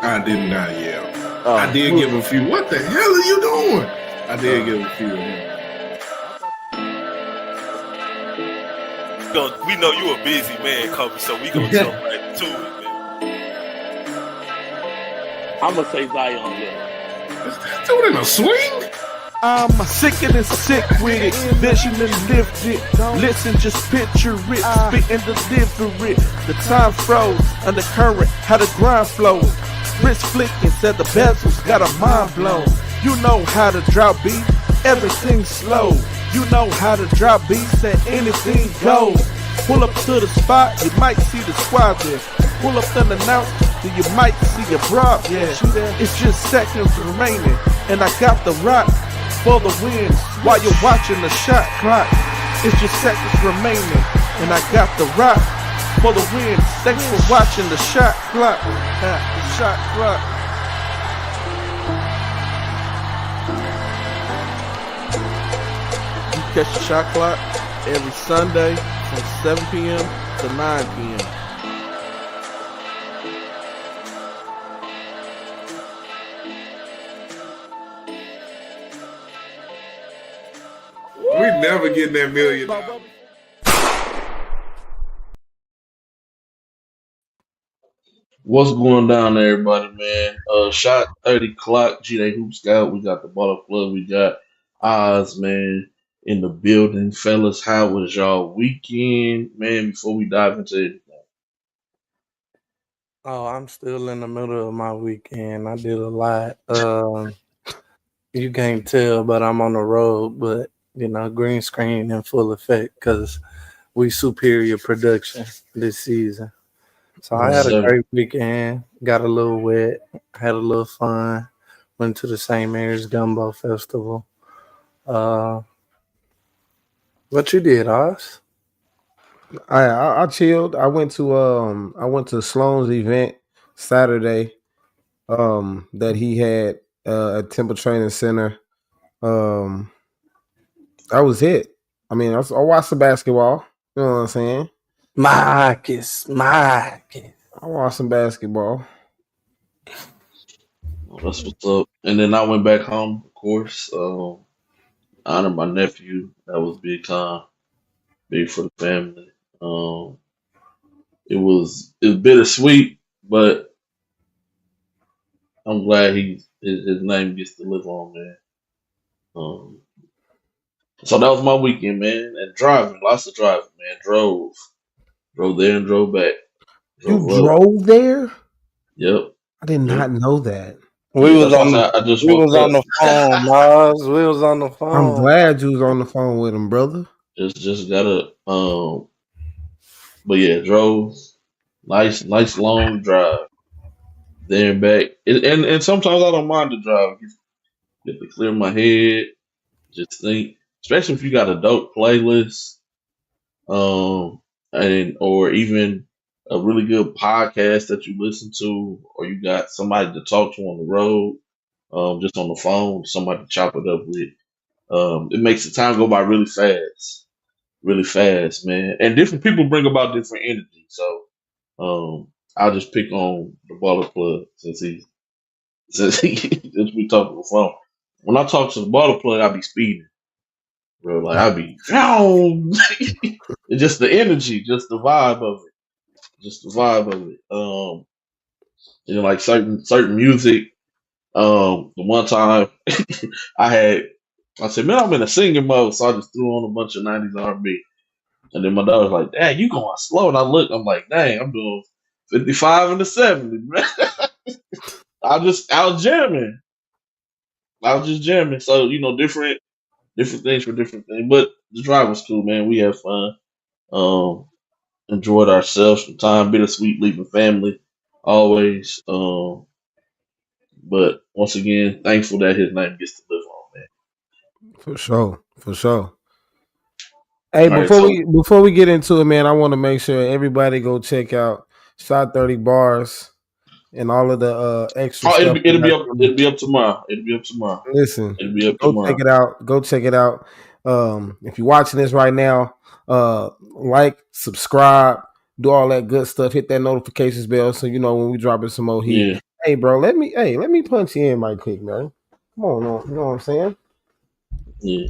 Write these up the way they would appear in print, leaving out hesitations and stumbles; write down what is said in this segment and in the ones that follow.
I did not yell. I Oh, did give a few. What the hell are you doing? I did give a few of them. We know you a busy man, Kobe, so we gonna jump right to it, man. I'm gonna say Zion Hill. Is that dude in a swing? I'm sick and sick with it, vision and lift it. Listen, just picture it, spit and deliver it. The time froze, undercurrent, how the grind flows. Wrist flicking, said the bezels, got a mind blown. You know how to drop beat, everything slow. You know how to drop beats and anything goes. Pull up to the spot, you might see the squad there. Pull up unannounced, then you might see a broad, yeah. It's just seconds remaining, and I got the rock for the win while you're watching the shot clock. It's just seconds remaining, and I got the rock for the win. Thanks for watching the shot clock. The shot clock. You catch the shot clock every Sunday from 7 p.m. to 9 p.m. We never get that $1 million. What's going down there, everybody, man? Shot 30 clock, G-Day Hoop Scout. We got the Bottle Club. We got Oz, man, in the building. Fellas, how was y'all weekend? Man, before we dive into anything. Oh, I'm still in the middle of my weekend. I did a lot. You can't tell, but I'm on the road. But green screen in full effect because we superior production this season. So I had a great weekend. Got a little wet. Had a little fun. Went to the St. Mary's Gumbo Festival. What you did, Oz? I chilled. I went to Sloan's event Saturday. That he had at Temple Training Center. That was it. I mean, I watched the basketball. You know what I'm saying? Marcus. I watched some basketball. Well, that's what's up. And then I went back home, of course. Honored my nephew. That was big time. Big for the family. It was bittersweet, but I'm glad his name gets to live on, man. So that was my weekend, man. And driving, lots of driving, man. Drove there and drove back. Drove there? Yep. I did not know that. We was on the phone, Mars. We was on the phone. I'm glad you was on the phone with him, brother. Just gotta but yeah, drove. Nice long drive. There and back. And sometimes I don't mind the drive. Get to clear my head. Just think, especially if you got a dope playlist, and or even a really good podcast that you listen to, or you got somebody to talk to on the road, just on the phone, somebody to chop it up with. It makes the time go by really fast, man. And different people bring about different energy. So, I'll just pick on the Baller Plug since we talk on the phone. When I talk to the Baller Plug, I be speeding. Bro, like I be, it's just the energy, just the vibe of it, like certain music. The one time I said, man, I'm in a singing mode, so I just threw on a bunch of '90s R&B, and then my dog was like, "Dang, you going slow?" And I look, I'm like, "Dang, I'm doing 55 and the 70." I was jamming. I was just jamming. So different things for different things. But the drive was cool, man. We had fun. Enjoyed ourselves. Some time, bittersweet, leaving family, always. But once again, thankful that his name gets to live on, man. For sure. Hey, before we get into it, man, I want to make sure everybody go check out Shot 30 Bars and all of the extra stuff. It'll be up tomorrow. Listen, it'll be up go tomorrow. Go check it out. If you're watching this right now, like, subscribe, do all that good stuff. Hit that notifications bell so you know when we dropping some more heat. Yeah. Hey, bro, let me punch you in right quick, man. Come on, you know what I'm saying? Yeah.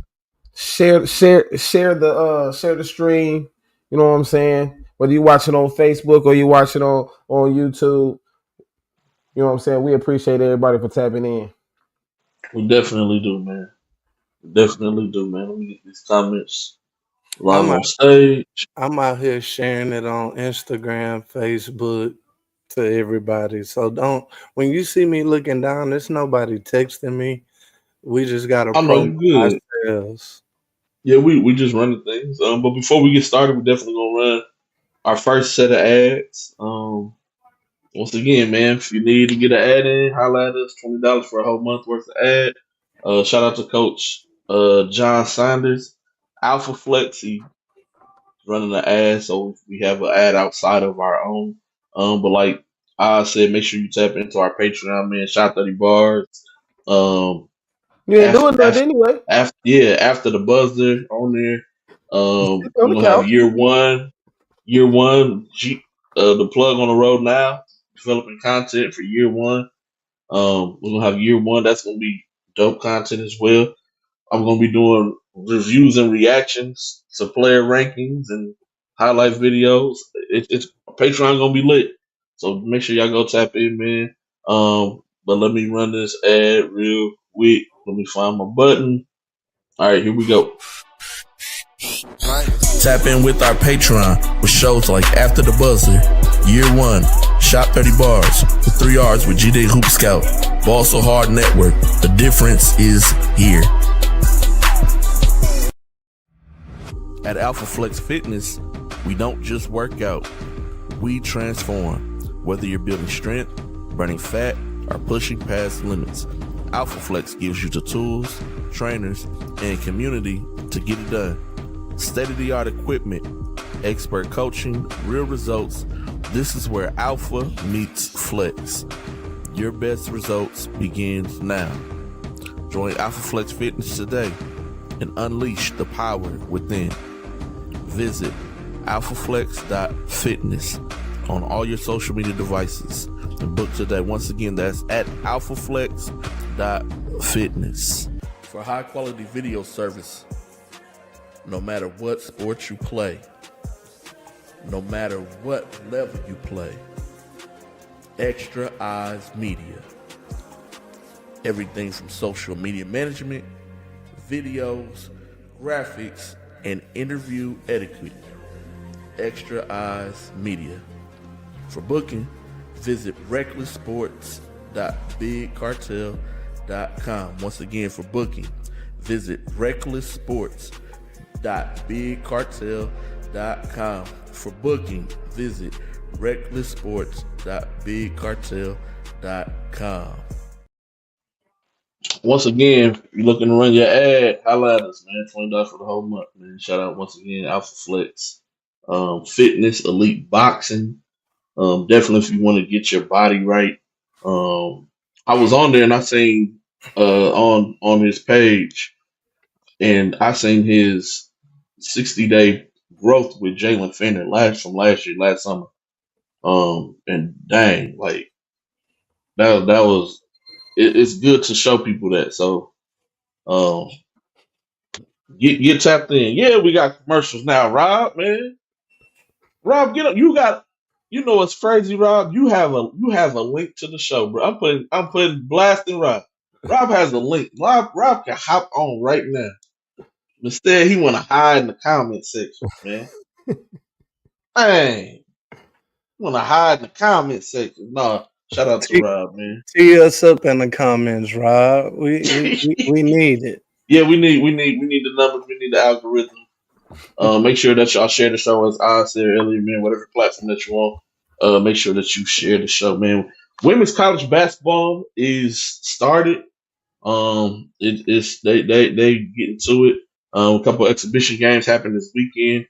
Share the stream. You know what I'm saying? Whether you watching on Facebook or you watching on YouTube, you know what I'm saying? We appreciate everybody for tapping in. We definitely do, man. We definitely do, man. Let me get these comments live I'm on out, stage. I'm out here sharing it on Instagram, Facebook to everybody. So don't when you see me looking down, there's nobody texting me. We just gotta I know promote you good. ourselves. Yeah, we just running things. But before we get started, we definitely gonna run our first set of ads. Once again, man, if you need to get an ad in, holla at us. $20 for a whole month worth of ad. Shout out to Coach John Saunders, Alpha Flex. He running an ad, so we have an ad outside of our own. But like I said, make sure you tap into our Patreon, man. Shot 30 bars. Um, You ain't after, doing nothing after, anyway. after the buzzer on there, Sit on we're the gonna have couch. year one, the plug on the road now, developing content for year one. We're gonna have year one. That's gonna be dope content as well. I'm gonna be doing reviews and reactions to player rankings and highlight videos. It's Patreon gonna be lit, so make sure y'all go tap in, man. But let me run this ad real quick. Let me find my button. All right, here we go. Tap in with our Patreon with shows like After the Buzzer, Year One, Shot 30 Bars, The 3 R's with G-Day Hoop Scout, Ball So Hard Network. The difference is here. At Alpha Flex Fitness, we don't just work out, we transform. Whether you're building strength, burning fat, or pushing past limits, Alpha Flex gives you the tools, trainers, and community to get it done. State-of-the-art equipment, expert coaching, real results. This is where Alpha meets Flex. Your best results begins now. Join Alpha Flex Fitness today and unleash the power within. Visit alphaflex.fitness on all your social media devices and book today. Once again, that's at alphaflex.fitness. For high quality video service, no matter what sport you play, no matter what level you play, Extra Eyes Media. Everything from social media management, videos, graphics, and interview etiquette. Extra Eyes Media. For booking, visit recklesssports.bigcartel.com. Once again, for booking, visit recklesssports.bigcartel.com. For booking, visit recklesssports.bigcartel.com. Once again, if you're looking to run your ad, holla at us, man. $20 for the whole month, man. Shout out once again, Alpha Flex, Fitness, Elite Boxing. Definitely if you want to get your body right. I was on there and I seen on his page, and I seen his 60-day growth with Jalen Fender from last year, last summer. And dang, like that was it's good to show people that. So um, get tapped in. Yeah, we got commercials now, Rob. Man, Rob, get up. You know what's crazy, Rob? You have a link to the show, bro. I'm putting blasting Rob. Rob has a link. Rob can hop on right now. Instead, he want to hide in the comment section, man. Dang, want to hide in the comment section. No, shout out to Rob, man. Tee us up in the comments, Rob. We need it. Yeah, we need the numbers. We need the algorithm. Make sure that y'all share the show, as I said earlier, man. Whatever platform that you want, make sure that you share the show, man. Women's college basketball is started. It's they getting to it. A couple exhibition games happened this weekend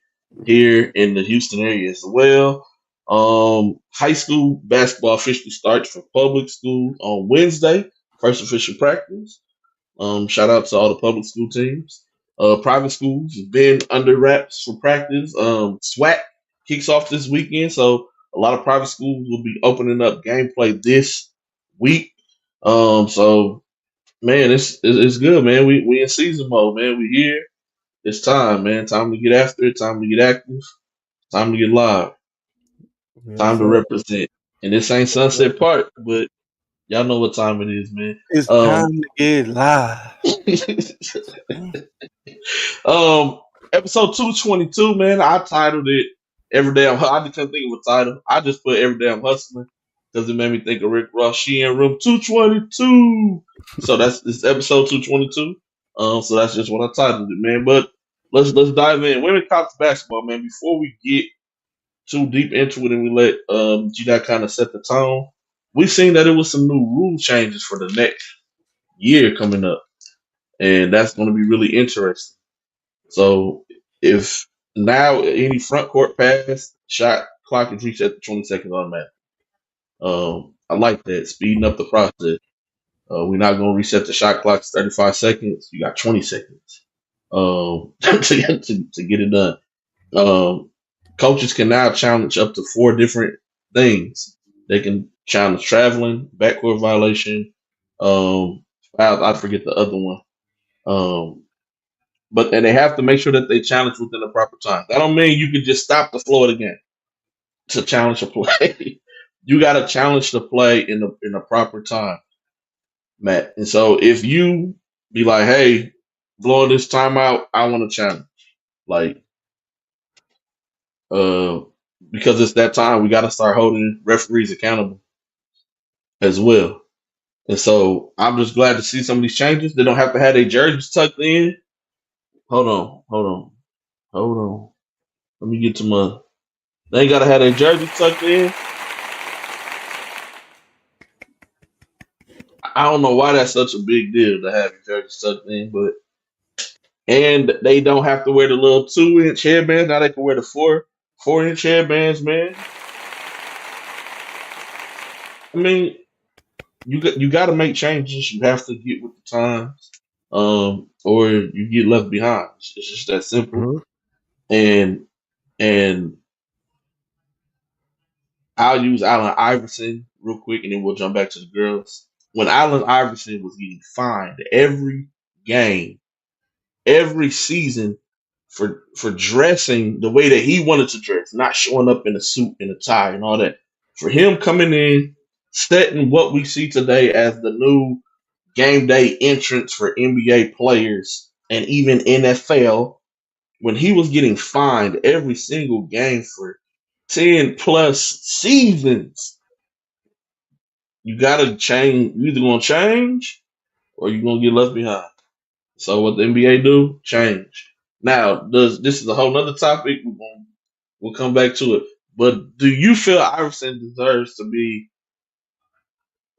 here in the Houston area as well. High school basketball officially starts for public schools on Wednesday. First official practice. Shout out to all the public school teams. Private schools have been under wraps for practice. SWAC kicks off this weekend, so a lot of private schools will be opening up gameplay this week. So man, it's good, man. We in season mode, man. We here. It's time, man. Time to get after it. Time to get active. Time to get live. Yes, Time to sir. represent. And this ain't Sunset Park, but y'all know what time it is, man. It's time to get live. um, episode 222, man. I titled it "Every Day I'm." I just couldn't think of a title. I just put "Every Day I'm Hustling" because it made me think of Rick Ross. She in room 222. So that's this episode 222. So that's just what I titled it, man. But let's dive in. Women college basketball, man. Before we get too deep into it and we let G kind of set the tone, we've seen that it was some new rule changes for the next year coming up, and that's going to be really interesting. So if now any front court pass, shot clock is reached at the 20 seconds automatic. I like that, speeding up the process. We're not going to reset the shot clock to 35 seconds. You got 20 seconds to get it done. Coaches can now challenge up to 4 different things. They can challenge traveling, backcourt violation. I forget the other one. But and they have to make sure that they challenge within the proper time. That don't mean you can just stop the flow of the game to challenge a play. You got to challenge the play in the proper time, Matt. And so if you be like, "Hey, blowing this timeout, I want to challenge," like, because it's that time, we got to start holding referees accountable as well. And so I'm just glad to see some of these changes. They don't have to have their jerseys tucked in. Hold on. Let me get to my. They ain't gotta have their jerseys tucked in. I don't know why that's such a big deal to have your jerseys tucked in, but and they don't have to wear the little 2-inch headbands. Now they can wear the 4-inch headbands, man. I mean, you got to make changes. You have to get with the times, or you get left behind. It's just that simple. Mhm. And I'll use Allen Iverson real quick, and then we'll jump back to the girls. When Allen Iverson was getting fined every game, every season for dressing the way that he wanted to dress, not showing up in a suit and a tie and all that. For him coming in, setting what we see today as the new game day entrance for NBA players and even NFL, when he was getting fined every single game for 10 plus seasons, you gotta change. You either gonna change or you're gonna get left behind. So what the NBA do? Change. Now, this is a whole nother topic. We'll come back to it. But do you feel Iverson deserves to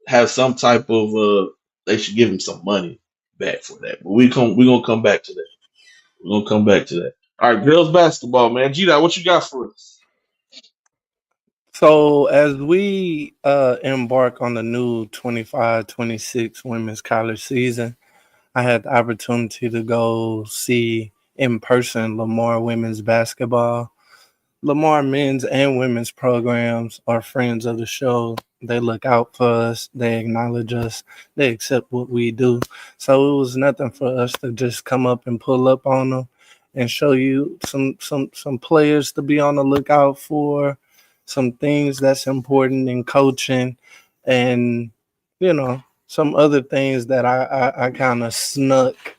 have some type of they should give him some money back for that? But we're gonna come back to that. We're gonna come back to that. All right, girls basketball, man. G what you got for us? So as we embark on the new 25-26 women's college season, I had the opportunity to go see in person Lamar women's basketball. Lamar men's and women's programs are friends of the show. They look out for us. They acknowledge us. They accept what we do. So it was nothing for us to just come up and pull up on them and show you some players to be on the lookout for, some things that's important in coaching, and some other things that I kind of snuck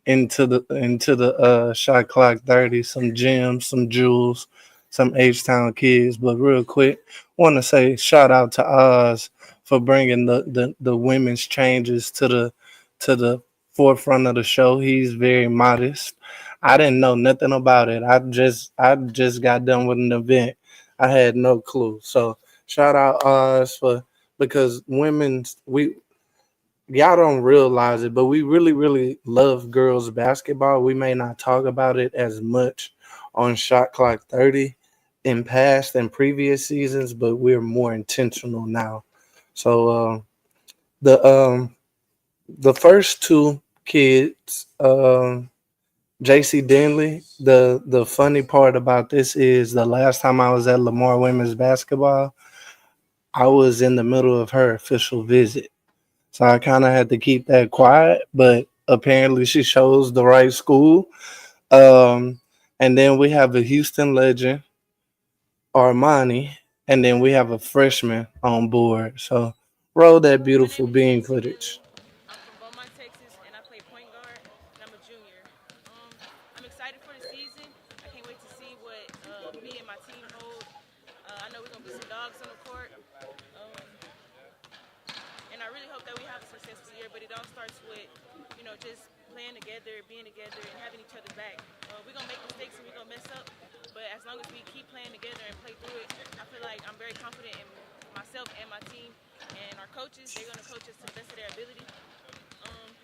into the shot clock 30, some gems, some jewels, some H-Town kids. But real quick, want to say shout out to Oz for bringing the women's changes to the forefront of the show. He's very modest. I didn't know nothing about it. I just got done with an event. I had no clue. So shout out Oz for, because women's, we y'all don't realize it, but we really, really love girls basketball. We may not talk about it as much on Shot Clock 30 in past and previous seasons, but we're more intentional now. So the the first two kids, JC Denley. The funny part about this is the last time I was at Lamar women's basketball, I was in the middle of her official visit. So I kind of had to keep that quiet, but apparently she chose the right school. Um, and then we have a Houston legend, Armani, and then we have a freshman on board. So roll that beautiful bean footage. I'm from Beaumont, Texas, and I play point guard, and I'm a junior. I'm excited for the season. I can't wait to see what me and my team hold. I know we're going to be some dogs on the court, um, and I really hope that we have a successful year, but it all starts with, just playing together, being together, and having each other's back. We're going to make mistakes and we're going to mess up, but as long as we keep playing together and play through it, I feel like I'm very confident in myself and my team, and our coaches, they're going to coach us to the best of their ability.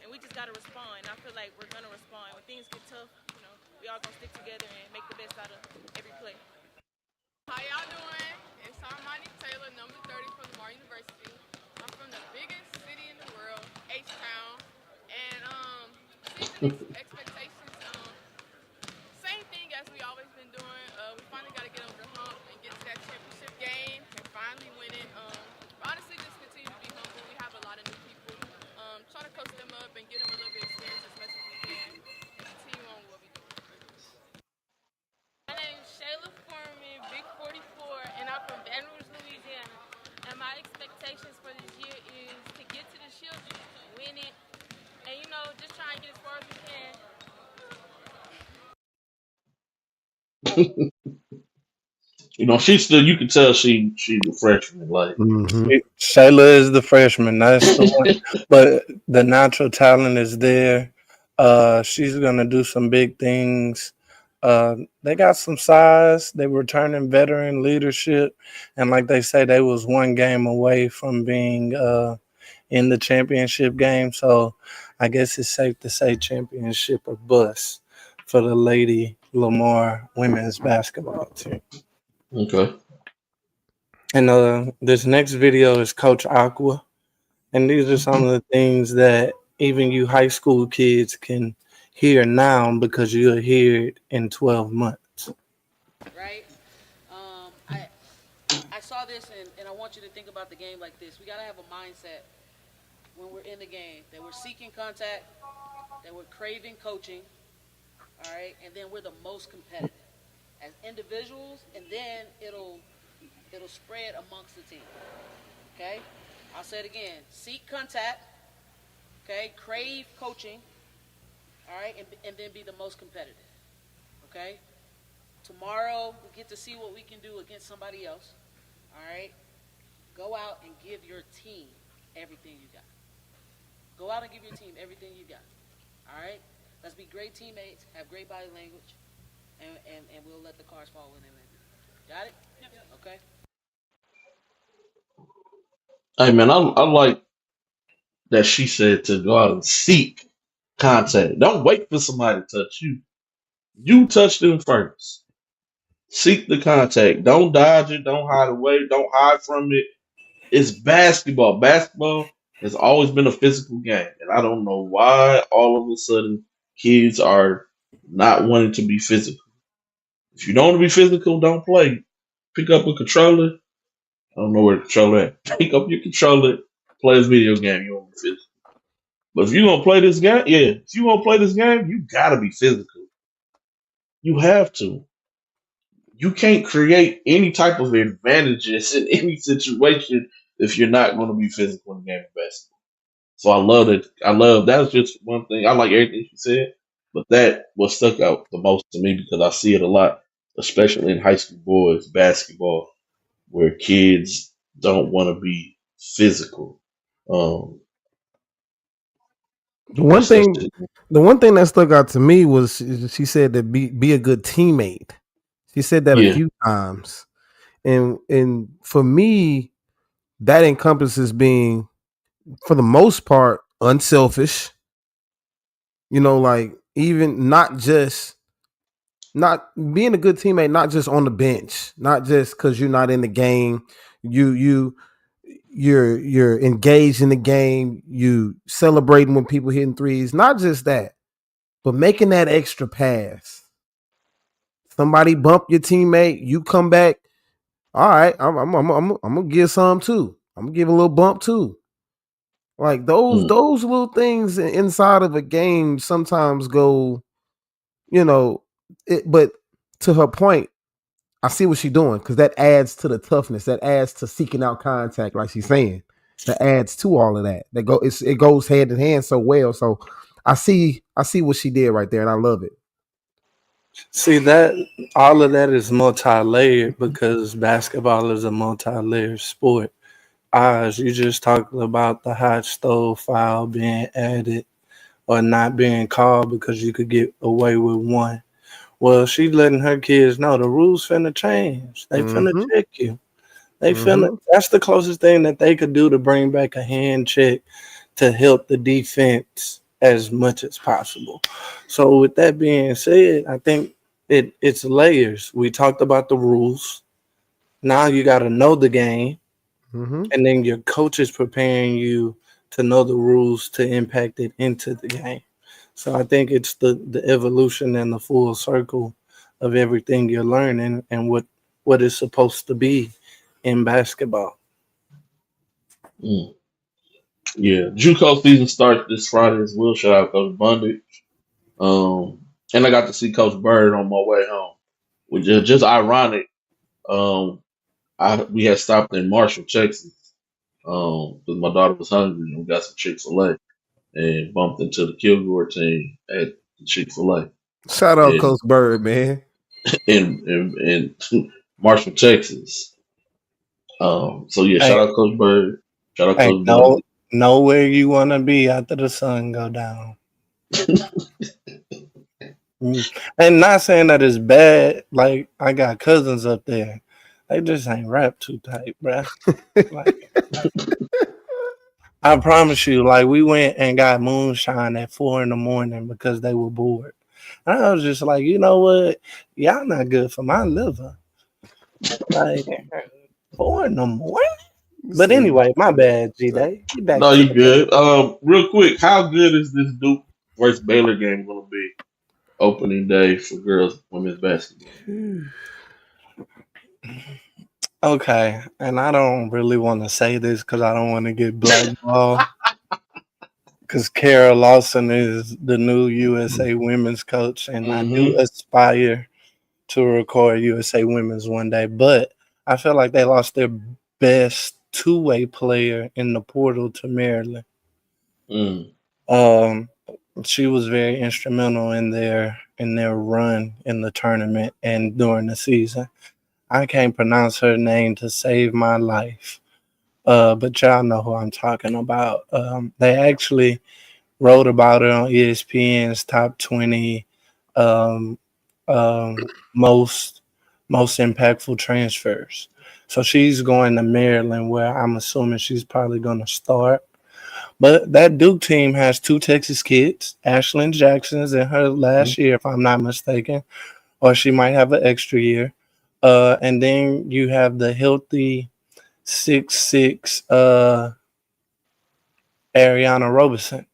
And we just gotta respond. I feel like we're gonna respond. When things get tough, we all gonna stick together and make the best out of every play. How y'all doing? It's Armani Taylor, number 30 from Lamar University. I'm from the biggest city in the world, H-Town. And season expectations, same thing as we always been doing. We finally got to get over the hump and get to that championship game and finally win it. Honestly, just continue to be humble. We have a lot of new people. Try to coach them up and get them a little bit of experience as much as we can and continue on what we do. My name is Shayla Foreman, Big 44, and I'm from Baton Rouge, Louisiana. And my expectations for this year is to get to the Shield, win it, and just try and get as far as we can. She's still. You can tell she's a freshman. Like, Mm-hmm. Shayla is the freshman. That's the one. But the natural talent is there. She's gonna do some big things. They got some size. They returning veteran leadership, and like they say, they was one game away from being in the championship game. So I guess it's safe to say championship or bust for the Lady Lamar women's basketball team. okay, And this next video is Coach Aqua. And these are some of the things that even you high school kids can hear now because you'll hear it in 12 months. Right? I saw this, and I want you to think about the game like this. We got to have a mindset when we're in the game that we're seeking contact, that we're craving coaching, all right, and then we're the most competitive as individuals, and then it'll spread amongst the team. Okay? I'll say it again. Seek contact, okay, crave coaching, all right, and then be the most competitive. Okay? Tomorrow we get to see what we can do against somebody else. All right? Go out and give your team everything you got. Go out and give your team everything you got. All right? Let's be great teammates, have great body language, and we'll let the cards fall when they land. Got it? Okay. hey man, I like that she said to go out and seek contact. Don't wait for somebody to touch you. You touch them first. Seek the contact. Don't dodge it. Don't hide away. Don't hide from it. It's basketball. Basketball has always been a physical game, and I don't know why all of a sudden kids are not wanting to be physical. If you don't want to be physical, don't play. Pick up a controller. I don't know where the controller at. Pick up your controller. Play this video game. You want to be physical. But if you're gonna play this game, yeah, if you want to play this game, you gotta be physical. You have to. You can't create any type of advantages in any situation if you're not going to be physical in the game of basketball. So I love it. That's just one thing. I like everything she said, but that what stuck out the most to me because I see it a lot, especially in high school boys basketball, where kids don't want to be physical. Um, The one thing, the one thing that stuck out to me was she said that be a good teammate. She said that a yeah, few times, and for me, that encompasses being, for the most part, unselfish. Like even not being a good teammate, not just on the bench, not just because you're not in the game. You're engaged in the game. You celebrating when people hitting threes. Not just that, but making that extra pass. Somebody bump your teammate, you come back. All right, I'm gonna give some too. I'm gonna give a little bump too. Like those Mm. those little things inside of a game sometimes go, you know, but to her point, I see what she's doing because that adds to the toughness. That adds to seeking out contact, like she's saying. That adds to all of that. It goes hand in hand so well. So I see what she did right there, and I love it. See that all of that is multi-layered because basketball is a multi-layered sport. Oz, you just talked about the hot stove foul being added or not being called because you could get away with one. Well, she's letting her kids know the rules finna change. They finna Mm-hmm. check you. They finna. Mm-hmm. That's the closest thing that they could do to bring back a hand check to help the defense as much as possible. So, with that being said, I think it's layers. We talked about the rules. Now you got to know the game, Mm-hmm. and then your coach is preparing you to know the rules to impact it into the game. So I think it's the evolution and the full circle of everything you're learning and what is supposed to be in basketball. Mm. Yeah, JUCO season starts this Friday as well. Shout out Coach Bundy. And I got to see Coach Bird on my way home, which is just ironic. Um, we had stopped in Marshall, Texas, because my daughter was hungry and we got some Chick-fil-A and bumped into the Kilgore team at Chick-fil-A Shout out in Coach Bird, man. in Marshall, Texas. So yeah, shout Hey, out Coach Bird, shout out hey, Coach Bundy. know where you want to be after the sun go down. Mm. And not saying that it's bad. Like I got cousins up there, they just ain't rap too tight, bruh. Like I promise you, like we went and got moonshine at 4 in the morning because they were bored. And I was just like, you know what? Y'all not good for my liver. Like 4 in the morning. But anyway, my bad, G Day. Back No, to you the game. good. Real quick, how good is this Duke versus Baylor game going to be opening day for girls women's basketball? Okay, and I don't really want to say this because I don't want to get blackballed. Because Kara Lawson is the new USA women's coach, and I do Mm-hmm. aspire to record USA women's one day. But I feel like they lost their best two-way player in the portal to Maryland. Mm. Um, she was very instrumental in their run in the tournament and during the season. I can't pronounce her name to save my life. But y'all know who I'm talking about. They actually wrote about it on ESPN's top 20 um, most impactful transfers. So she's going to Maryland, where I'm assuming she's probably going to start. But that Duke team has two Texas kids. Ashlyn Jackson's in her last year, if I'm not mistaken, or she might have an extra year. And then you have the healthy 6'6" Ariana Roberson,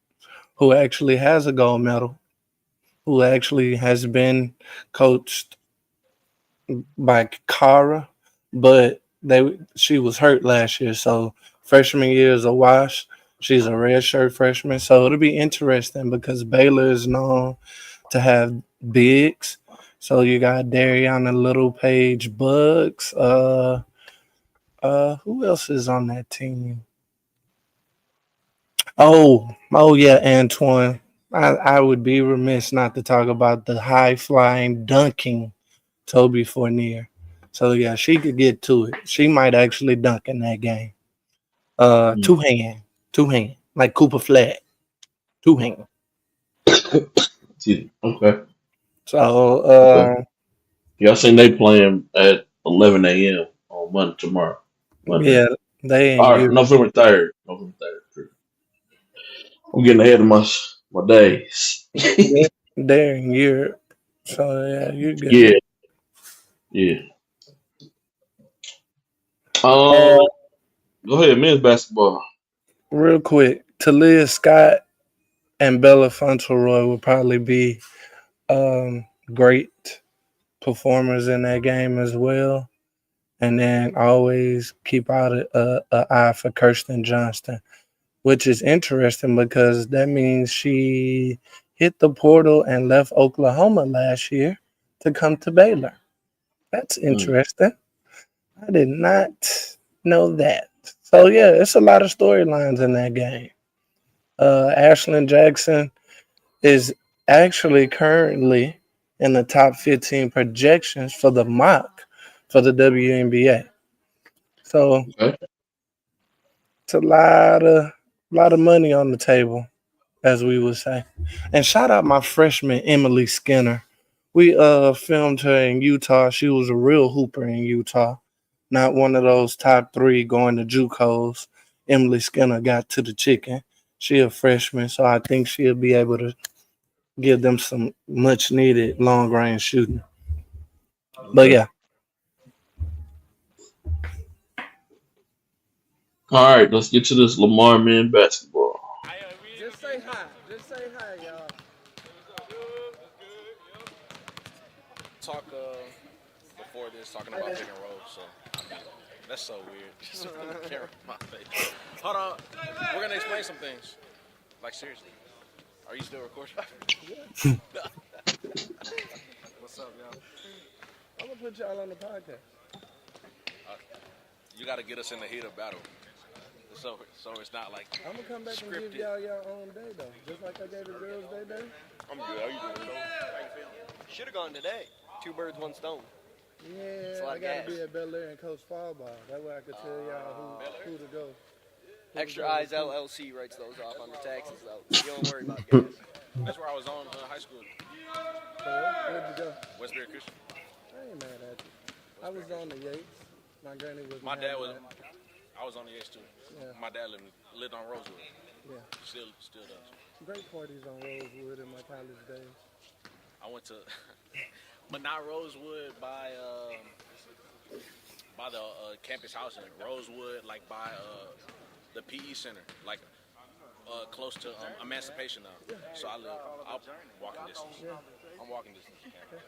who actually has a gold medal, who actually has been coached by Kara, but she was hurt last year, so freshman year is a wash. She's a redshirt freshman, so it'll be interesting because Baylor is known to have bigs. So you got Dariana Little Page Bugs. Who else is on that team? Oh yeah, Antoine. I would be remiss not to talk about the high flying dunking Toby Fournier. So yeah, she could get to it. She might actually dunk in that game. Mm. Two hand, like Cooper Flag, two hand. Okay. So Okay. Yeah, I seen they playing at 11 a.m. on Monday. yeah, they in Or Europe. November 3rd. November 3rd. I'm getting ahead of my days. They're in Europe. So yeah, you're good. Yeah, yeah. Uh, Go ahead, men's basketball. real quick, Talia Scott and Bella Fauntleroy will probably be great performers in that game as well. And then always keep out a eye for Kirsten Johnston. which is interesting because that means she hit the portal and left Oklahoma last year to come to Baylor. That's interesting. I did not know that. So yeah, it's a lot of storylines in that game. Ashlyn Jackson is actually currently in the top 15 projections for the mock for the WNBA. So Okay. it's a lot of money on the table, as we would say. And shout out my freshman Emily Skinner. We filmed her in Utah. She was a real hooper in Utah, not one of those top 3 going to JUCOs. Emily Skinner got to the chicken. She a freshman, so I think she'll be able to give them some much needed long range shooting. But yeah, All right, let's get to this Lamar man basketball. Just say hi. Just say hi, y'all. Talk before this, talking about pick and roll. So I mean, that's so weird. Just with the camera in my face. Hold on, we're gonna explain some things. Like seriously, are you still recording? What's up, y'all? I'm gonna put y'all on the podcast. You got to get us in the heat of battle. So it's not like I'm gonna come back scripted. and give y'all your own day though, just like I gave the girls their day. I'm good. How you doing, though? Should have gone today. 2 birds, 1 stone. Yeah, I gotta be at Bel Air and Coach Fall Ball. That way I could tell y'all who to go. Extra Eyes LLC writes those off on the taxes, though. You don't worry about gas. That's where I was on high school. Where'd you go? Westbury Christian. I ain't mad at you. I was on the Yates. My granny was. My dad was. I was on the Yates too. Yeah. My dad lived on Rosewood. Yeah. Still does. Great parties on Rosewood in my college days. I went to, but not Rosewood by the campus house in Rosewood, like by the PE center, like close to Emancipation now. So I'm walking distance. Yeah. I'm walking distance. Okay.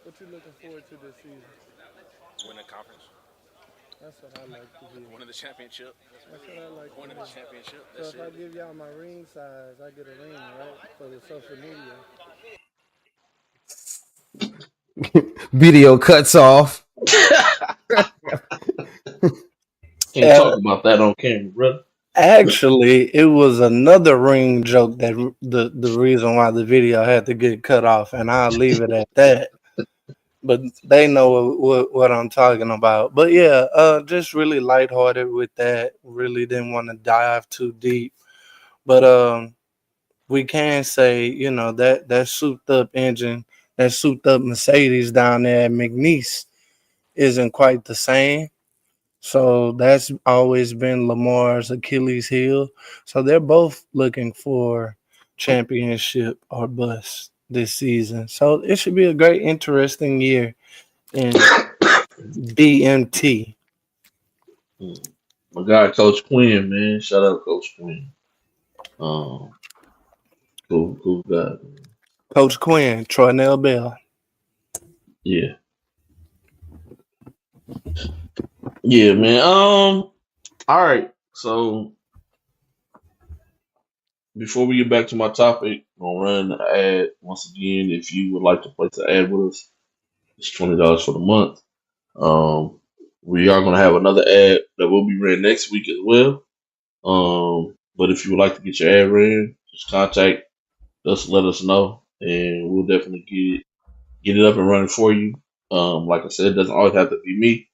What you looking forward to this season? Win the conference. That's what I like to hear. Winning the championship. That's what I like to Winning hear. the championship. So That's if I give y'all my ring size, I get a ring, right? For the social media. Video cuts off. Can't talk about that on camera, brother. actually, it was another ring joke that the reason why the video had to get cut off, and I'll leave it at that. But they know what I'm talking about. But yeah, just really lighthearted with that. Really didn't want to dive too deep. But we can say, that souped up engine, that souped up Mercedes down there at McNeese isn't quite the same. So that's always been Lamar's Achilles heel. So they're both looking for championship or bust this season. So it should be a great, interesting year in BMT. My guy, Coach Quinn, man. Shout out, Coach Quinn. Cool guy. Coach Quinn, Troynell Bell. Yeah. Yeah, man. All right. So before we get back to my topic, I'm gonna run an ad once again. If you would like to place an ad with us, it's $20 for the month. We are gonna have another ad that will be ran next week as well. But if you would like to get your ad ran, just contact us, let us know, and we'll definitely get it up and running for you. Like I said, it doesn't always have to be me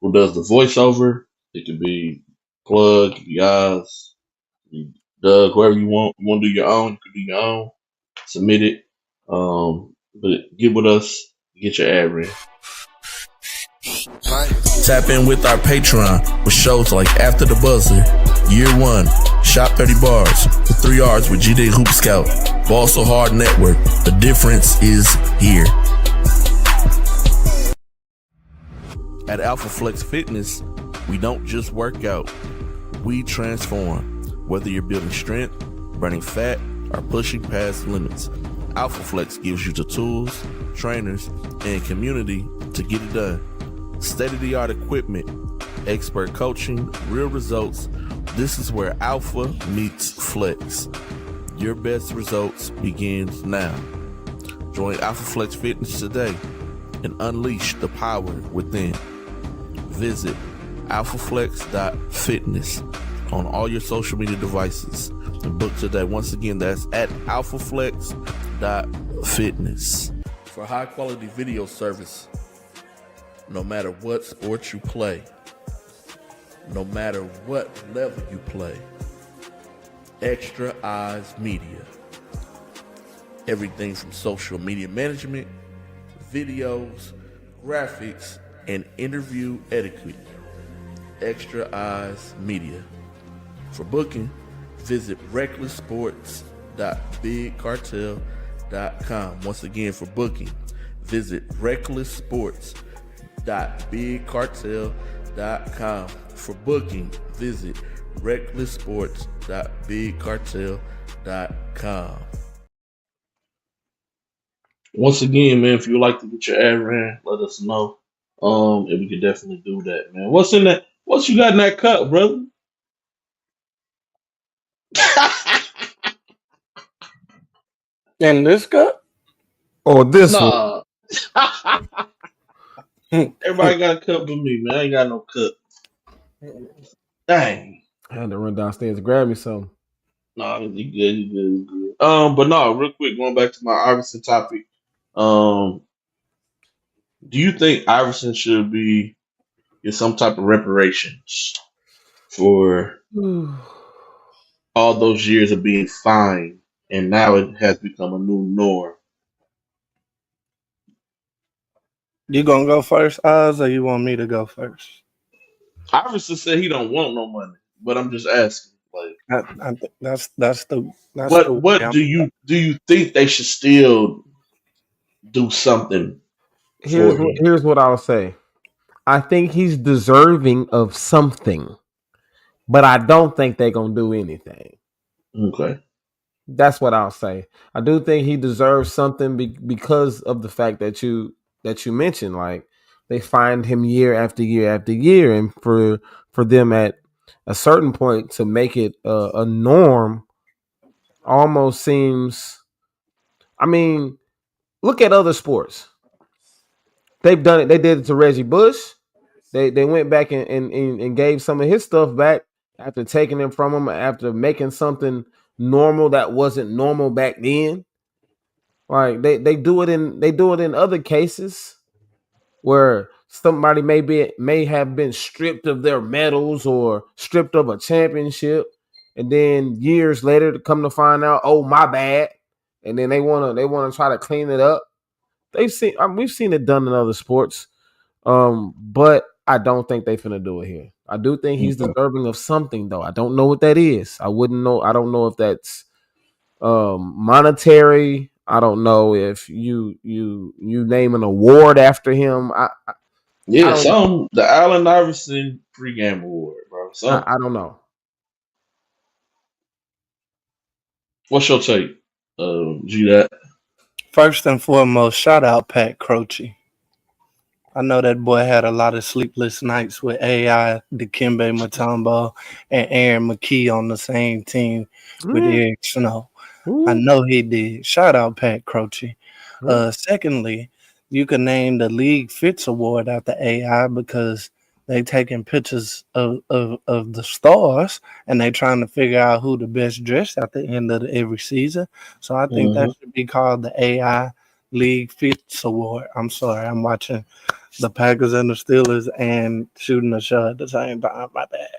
who does the voiceover. It could be Plug, it could be Oz, Doug, whoever you want. You want to do your own, you can do your own. Submit it. But get with us, get your ad ran. Tap in with our Patreon with shows like After the Buzzer, Year 1, Shop 30 Bars, The 3 R's with GD Hoop Scout, Ball So Hard Network. The difference is here. At Alpha Flex Fitness, we don't just work out, we transform. Whether you're building strength, burning fat, or pushing past limits, Alpha Flex gives you the tools, trainers, and community to get it done. State-of-the-art equipment, expert coaching, real results, This is where alpha meets flex. Your best results begins now. Join Alpha Flex Fitness today and unleash the power within. Visit alphaflex.fitness on all your social media devices and book today. Once again, that's at alphaflex.fitness. For high quality video service, no matter what sport you play, no matter what level you play, Extra Eyes Media. Everything from social media management, videos, graphics, and interview etiquette. Extra Eyes Media. For booking, visit recklesssports.bigcartel.com. Once again, for booking, visit recklesssports.bigcartel.com. For booking, visit recklesssports.bigcartel.com. Once again, man, if you'd like to get your ad ran, let us know. And we can definitely do that, man. What's in that? What you got in that cup, brother? In this cup? Or this one? Nah. Everybody got a cup with me, man. I ain't got no cup. Dang. I had to run downstairs to grab me some. Nah, you good, you good, you good. But no, real quick, going back to my Iverson topic. Do you think Iverson should get some type of reparations for all those years of being fined, and now it has become a new norm? You gonna go first, Oz, or you want me to go first? Iverson said he don't want no money, but I'm just asking, like, That's the what do you think they should still do something for him? Here's what I'll say. I think he's deserving of something, but I don't think they're gonna do anything. Okay. That's what I'll say. I do think he deserves something because of the fact that you mentioned, like they find him year after year after year, and for them at a certain point to make it a norm almost seems. I mean, look at other sports. They've done it. They did it to Reggie Bush. They went back and gave some of his stuff back after taking it from him, after making something normal that wasn't normal back then. Like they do it in other cases where somebody may have been stripped of their medals or stripped of a championship, and then years later to come to find out, oh my bad, and then they wanna try to clean it up. We've seen it done in other sports, but I don't think they finna do it here. I do think he's deserving of something, though. I don't know what that is. I wouldn't know. I don't know if that's monetary. I don't know if you name an award after him. The Allen Iverson pregame award, bro. I don't know. What's your take, G? That First and foremost, shout out Pat Croce. I know that boy had a lot of sleepless nights with AI, Dikembe Mutombo, and Aaron McKee on the same team with Eric Snow. I know he did. Shout out Pat Croce. Secondly, you can name the League Fits Award after AI because they taking pictures of the stars and they trying to figure out who the best dressed at the end of every season. So I think that should be called the AI League Fits Award. I'm sorry, I'm watching the Packers and the Steelers and shooting a shot at the same time. My bad.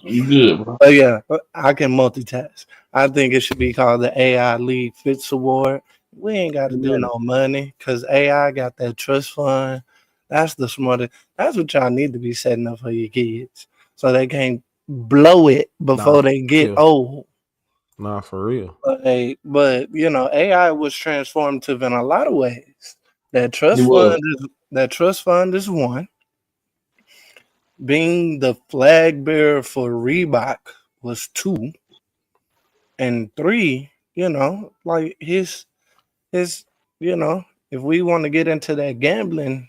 you good, bro? But yeah, I can multitask. I think it should be called the AI League Fits Award. We ain't got to do no money because AI got that trust fund. That's the smartest. That's what y'all need to be setting up for your kids so they can't blow it before they get old. Nah, for real. But AI was transformative in a lot of ways. That trust fund is one. Being the flag bearer for Reebok was 2. And 3, like his, if we want to get into that gambling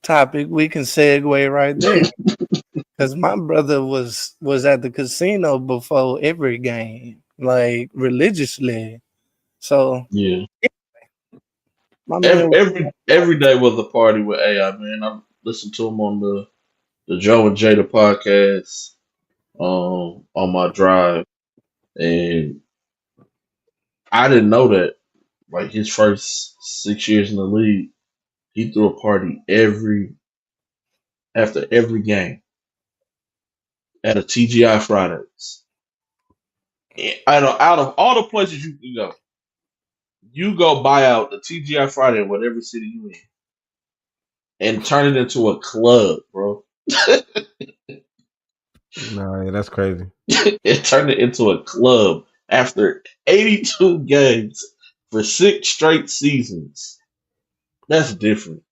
topic, we can segue right there. Cause my brother was at the casino before every game, like religiously. So Yeah. my Every, man, every every day was a party with AI, man. I listened to him on the Joe and Jada podcast on my drive, and I didn't know that. Like his first 6 years in the league, he threw a party after every game at a TGI Fridays. Out of all the places you go buy out the TGI Friday in whatever city you in and turn it into a club, bro. No, yeah, that's crazy. It turned it into a club after 82 games for 6 straight seasons. That's different.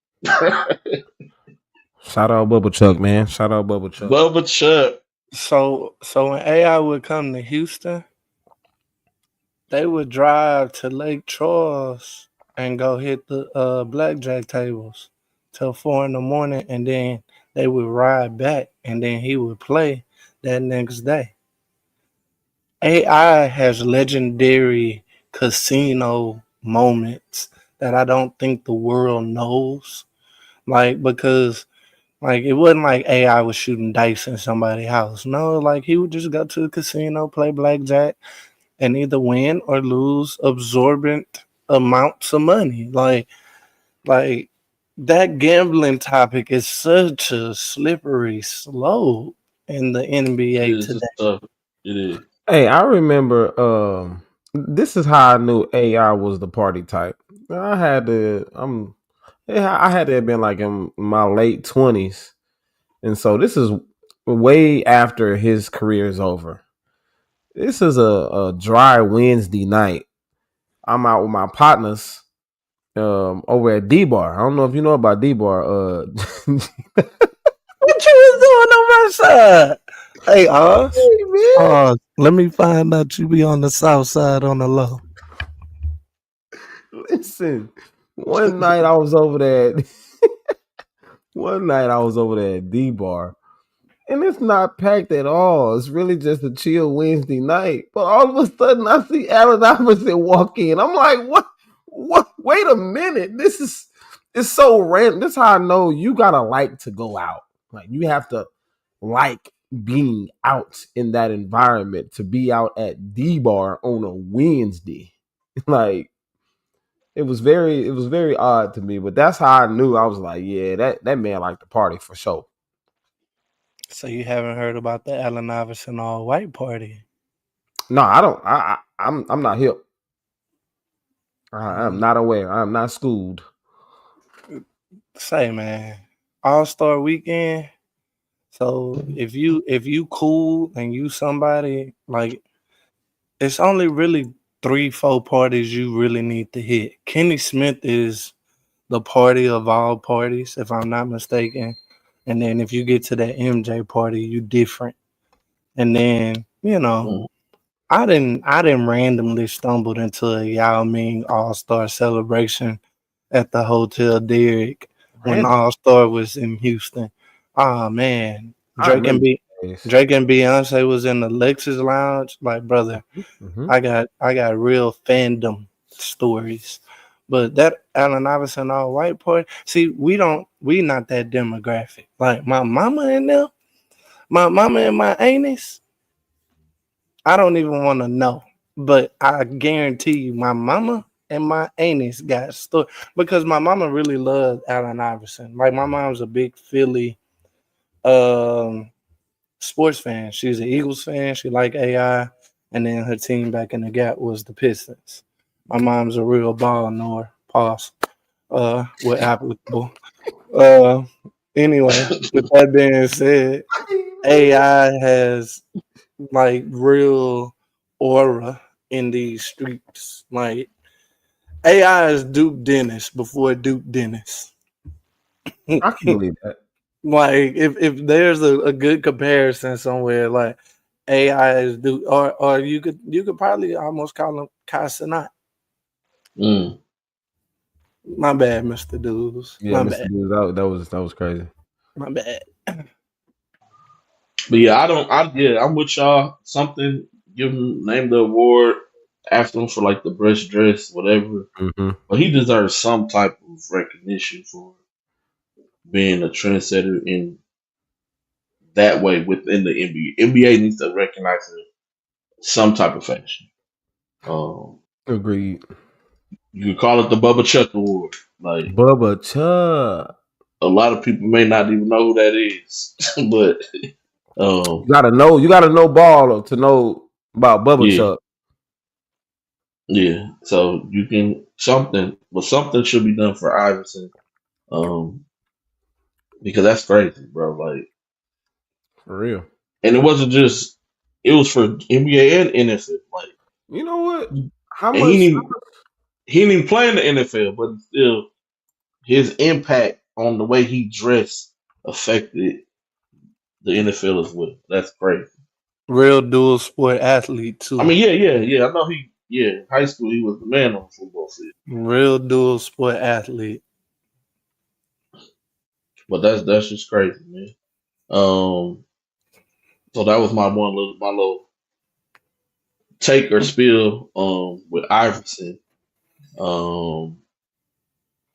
Shout out Bubba Chuck, man. Shout out Bubba Chuck. Bubba Chuck. so when AI would come to Houston, they would drive to Lake Charles and go hit the blackjack tables till 4 in the morning, and then they would ride back, and then he would play that next day. AI has legendary casino moments that I don't think the world knows. Like, because like it wasn't like AI was shooting dice in somebody's house. No, like he would just go to the casino, play blackjack, and either win or lose absorbent amounts of money. Like that gambling topic is such a slippery slope in the It NBA is today. just tough. It is. Hey, I remember this is how I knew AI was the party type. I had to yeah, I had to have been like in my late 20s. And so this is way after his career is over. This is a dry Wednesday night. I'm out with my partners over at D Bar. I don't know if you know about D Bar. What you was doing on my side? Hey, Oz. Hey, man. Let me find out you be on the south side on the low. Listen, one night I was over there. One night I was over there at D Bar, and it's not packed at all. It's really just a chill Wednesday night. But all of a sudden, I see Allen Iverson walk in. I'm like, what? What? Wait a minute. It's so random. This is how I know you gotta like to go out. Like you have to like being out in that environment to be out at D Bar on a Wednesday. Like it was very odd to me, but that's how I knew. I was like, yeah, that man liked the party for sure. So you haven't heard about the Allen Iverson all white party? No, I don't. I'm not hip. I'm Mm. not aware. I'm not schooled. Say, man, All Star Weekend. So if you cool and you somebody, like, it's only really 3-4 parties you really need to hit. Kenny Smith is the party of all parties, if I'm not mistaken. And then if you get to that MJ party, you different. And then, Mm. I didn't randomly stumbled into a Yao Ming All Star celebration at the Hotel Derrick when Random. All Star was in Houston. Oh man, I remember. Drake and Beyonce was in the Lexus Lounge. Like, brother, Mm-hmm. I got real fandom stories. But that Allen Iverson all white party, see, we not that demographic. Like my mama and my aunties, I don't even want to know. But I guarantee you, my mama and my aunties got story because my mama really loved Allen Iverson. Like my mom's a big Philly um sports fan. She's an Eagles fan. She like AI, and then her team back in the Gap was the Pistons. My mom's a real ball nor pause. With applicable. Uh, anyway, with that being said, AI has like real aura in these streets. Like AI is Duke Dennis before Duke Dennis. I can believe that. Like if there's a good comparison somewhere, like AI is Duke, or you could probably almost call him Kai Cenat. Mm. My bad, Mr. Dudes. Yeah, My Mr. bad. Dude, that was crazy. My bad. But yeah, I'm with y'all. Something, give him name the award, ask him for like the best dress, whatever. Mm-hmm. But he deserves some type of recognition for being a trendsetter in that way within the NBA. NBA needs to recognize him some type of fashion. Agreed. You could call it the Bubba Chuck Award. Like Bubba Chuck. a lot of people may not even know who that is, but You gotta know. You gotta know ball to know about Bubba yeah, Chuck. yeah. So you can something should be done for Iverson, um, because that's crazy, bro. Like, For real. and it wasn't just it was for NBA and NFL. Like, You know what? How and much? he didn't even play in the NFL, but still, his impact on the way he dressed affected the NFL as well. That's crazy. Real dual sport athlete I too. mean, yeah. I know high school he was the man on the football field. Real dual sport athlete. But that's just crazy, man. So that was my little take or spill with Iverson. Do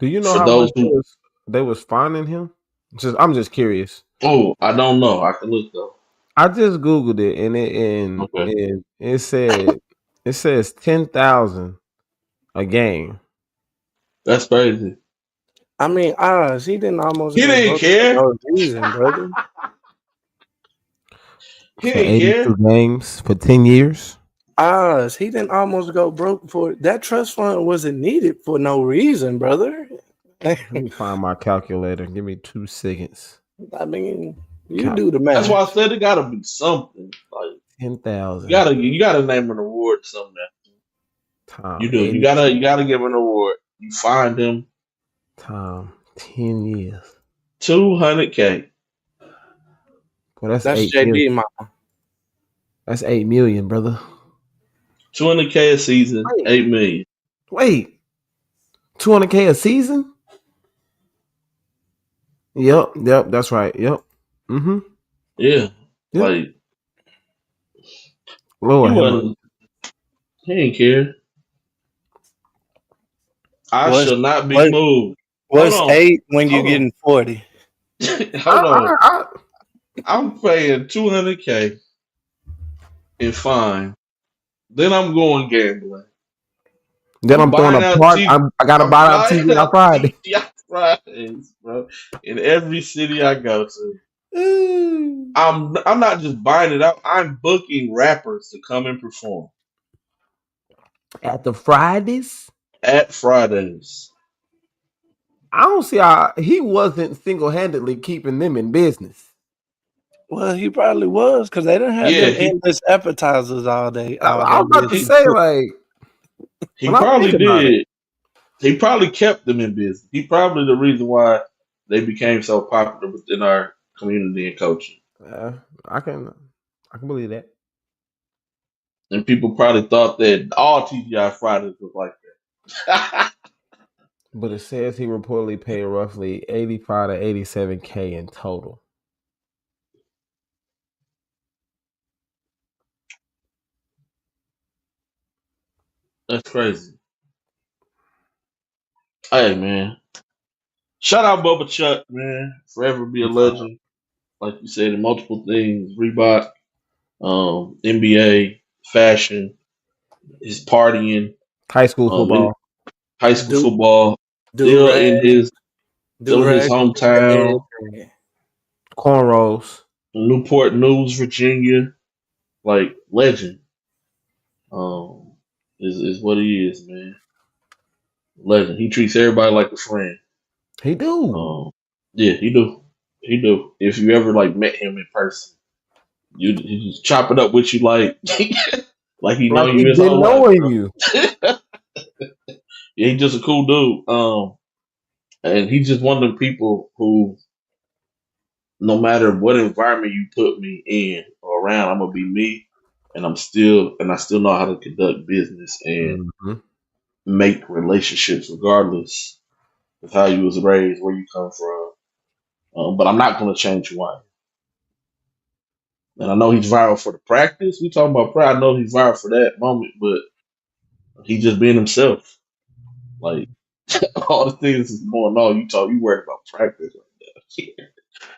you know For how those much who they was finding him? I'm just curious. I don't know. I can look though. I just googled it Okay. and it says 10,000 a game. That's crazy. I mean, Oz, he didn't almost He go didn't broke for care. no reason, brother. He For didn't care. 82 games for 10 years. Oz, he didn't almost go broke for that trust fund wasn't needed for no reason, brother. Let me find my calculator. Give me 2 seconds. I mean, you do the That's why I math. said it gotta be something. Like 10,000 you gotta name an award or something. You time do. 80 You gotta give an award. You find him time 10 years. 200K. Well, that's That's 8 million. JB, mama. That's 8 million, brother. 200K a season, 8 million. Wait. 200K a season? Yep, that's right. Yep. Mm-hmm. Yeah. Yep. Like Lord he have mercy. wasn't he didn't care. I What's shall not be what, moved. what's Hold on. 8 when you're Hold on. getting 40? Hold on. I'm paying 200K in fine. Then I'm going gambling. Then I'm throwing a part. I gotta buy out buying TV on out Friday. TGI Fridays, bro. In every city I go to. I'm not just buying it out. I'm booking rappers to come and perform At the Fridays? at Fridays. I don't see how he wasn't single-handedly keeping them in business. Well, he probably was because they didn't have Yeah, them endless appetizers all day. I was about to say, like, he when I probably think about it, did. He probably kept them in business. He probably the reason why they became so popular within our community and coaching. I can believe that. And people probably thought that all TGI Fridays was like that. But it says he reportedly paid roughly 85 to 87K in total. That's crazy. Hey man, shout out Bubba Chuck, man. Forever be a legend. Like you said, in multiple things: Reebok, NBA, fashion, his partying, High school football. high school football, still in his hometown, Cornrows, Newport News, Virginia. Like legend. Is what he is, man. Legend. He treats everybody like a friend. He do. Yeah, he do. He do. If you ever like met him in person, he just chop it up with you like like he know Like you he his been whole life. knowing Bro. you. Yeah, he's just a cool dude. And he's just one of them people who, no matter what environment you put me in or around, I'm gonna be me, and I still know how to conduct business and make relationships regardless of how you was raised, where you come from. But I'm not gonna change who I am. And I know he's viral for the practice. We talking about pride. I know he's viral for that moment, but he just being himself. Like all the things that's going on, you worried about practice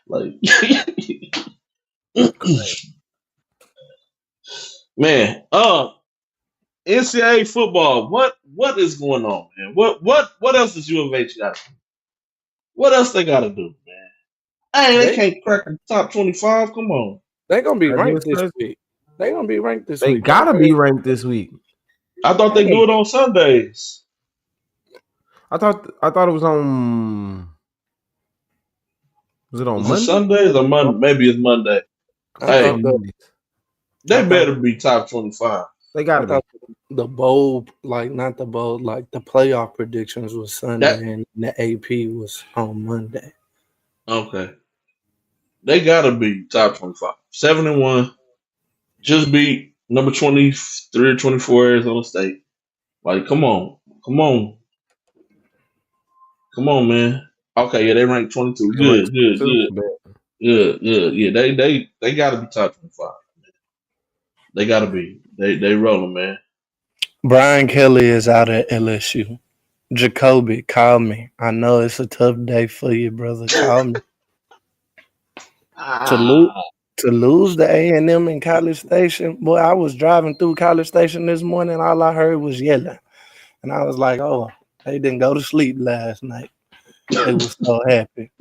like man, NCAA football. What is going on, man? What else does U of H got? What else they got to do, man? Hey, they They can't crack the top 25. Come on. they gonna be I ranked just this said week. They gonna be ranked this they week. They gotta be ranked, ranked this week. I thought they do it on Sundays. I thought it was on. Was it on Is it Monday? Sundays or Monday? Maybe it's Monday. I I thought it was thought Hey, on the Mondays. I they thought better be top 25. They I gotta be. thought the bowl, like not the bowl, like the playoff predictions was That Sunday and the AP was on Monday. okay. They gotta be top 25. 7-1. Just beat number 23 or 24 Arizona State. Like, come on. Come on. Come on, man. Okay, yeah, they ranked 22. They ranked Good, good, 22. good. Bet. Good, good. Yeah, they gotta be top 25. They gotta be. They rolling, man. Brian Kelly is out at LSU. Jacoby, call me. I know it's a tough day for you, brother. Call me. To lose Ah. to lose the A&M in College Station, boy, I was driving through College Station this morning. All I heard was yelling. And I was like, oh, they didn't go to sleep last night. They was so happy.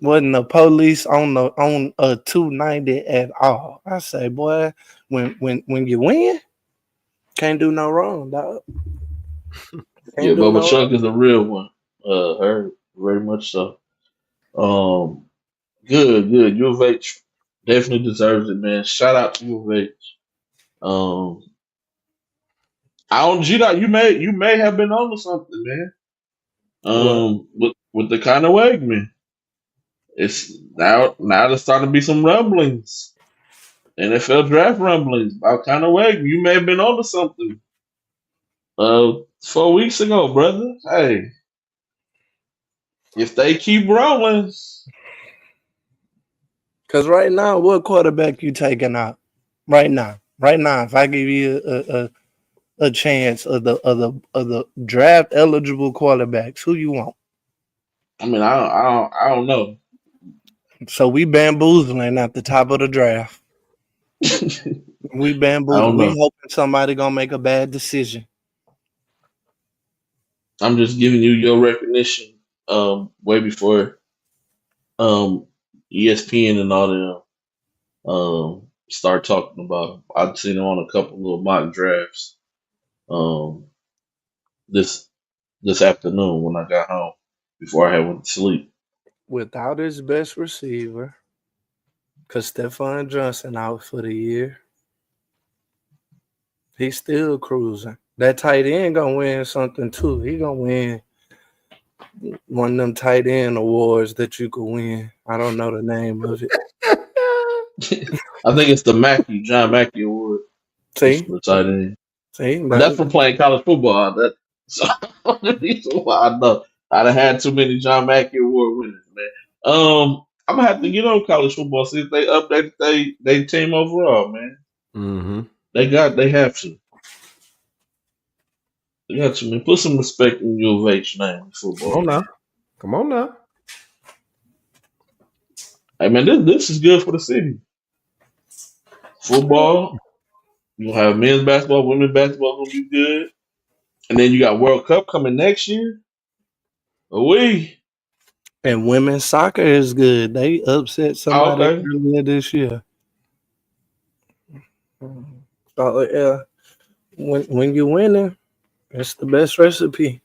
Wasn't the police on a 290 at all. I say, boy, when you win, can't do no wrong, dog. Yeah, Can't do Bubba no wrong. Chuck is a real one. Her very much so. Um, good. U of H definitely deserves it, man. Shout out to U of H. Um, I don't, G-Dot, you may have been on to something, man. What? With the kind of Wegman, it's now there's starting to be some rumblings, NFL draft rumblings about kind of Wegman. You may have been on to something. 4 weeks ago, brother. Hey, if they keep rolling, Because right now, what quarterback you taking out? Right now, if I give you a chance of the draft eligible quarterbacks, who you want? I mean, I don't know. So we bamboozling at the top of the draft. We I bamboozling. don't We know. hoping somebody gonna make a bad decision. I'm just giving you your recognition. Way before ESPN and all them start talking about him. I've seen him on a couple little mock drafts. Um, this this afternoon when I got home before I had went to sleep. Without his best receiver, because Stephon Johnson out for the year, he's still cruising. That tight end gonna win something too. He gonna win one of them tight end awards that you could win. I don't know the name of it. I think it's the John Mackey Award. It's See, for the tight end. But that's that, from playing college football. That so the reason why I know I done had too many John Mackey Award winners, man. I'm gonna have to get on college football, see if they update they team overall, man. Mm-hmm. They have to. They got to, man. Put some respect in U of H name in Come on football, now. man. Come on now. Hey man, this is good for the city. Football, you have men's basketball, women's basketball gonna be good. And then you got World Cup coming next year. We and women's soccer is good. They upset somebody okay. earlier this year. So yeah, when you winning, it's the best recipe.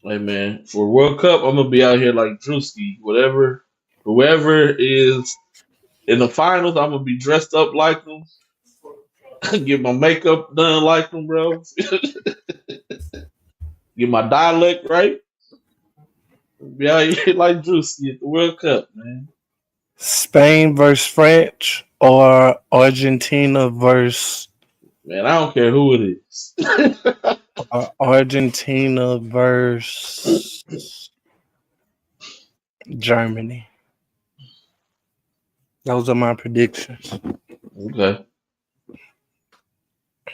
Hey man, for World Cup, I'm gonna be out here like Drewski. Whoever is in the finals, I'm gonna be dressed up like them. Get my makeup done like them, bro. Get my dialect right. Be out here like Drewski at the World Cup, man. Spain versus French or Argentina versus Man, I don't care who it is. Argentina versus Germany. Those are my predictions. Okay,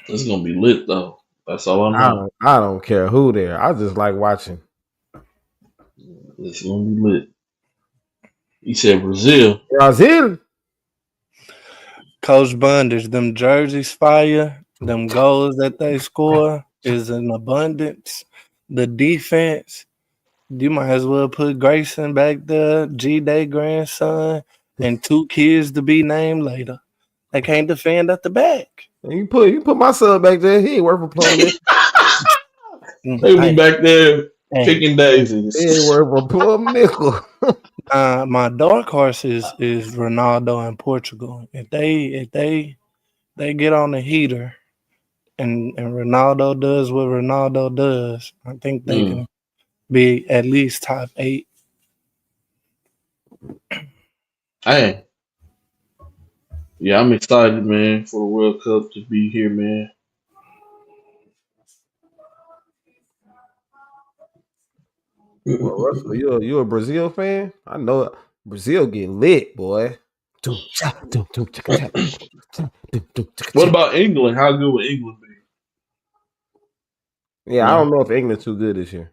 it's gonna be lit though. That's all I know. I don't care who there. I just like watching. It's gonna be lit. He said Brazil. Brazil. Coach Bunders, them jerseys fire, them goals that they score is in abundance. The defense, you might as well put Grayson back there, G Day grandson, and 2 kids to be named later. They can't defend at the back. You put my son back there. He ain't worth a plum nickel. They'll be Hey, back there hey, picking daisies. He ain't worth a plum nickel. my dark horse is Ronaldo and Portugal. If they get on the heater and Ronaldo does what Ronaldo does, I think they Mm. can be at least top 8. Hey, yeah, I'm excited, man, for the World Cup to be here, man. Well, Russell, you a Brazil fan? I know it. Brazil get lit, boy. What about England? How good would England be? Yeah, I don't know if England's too good this year.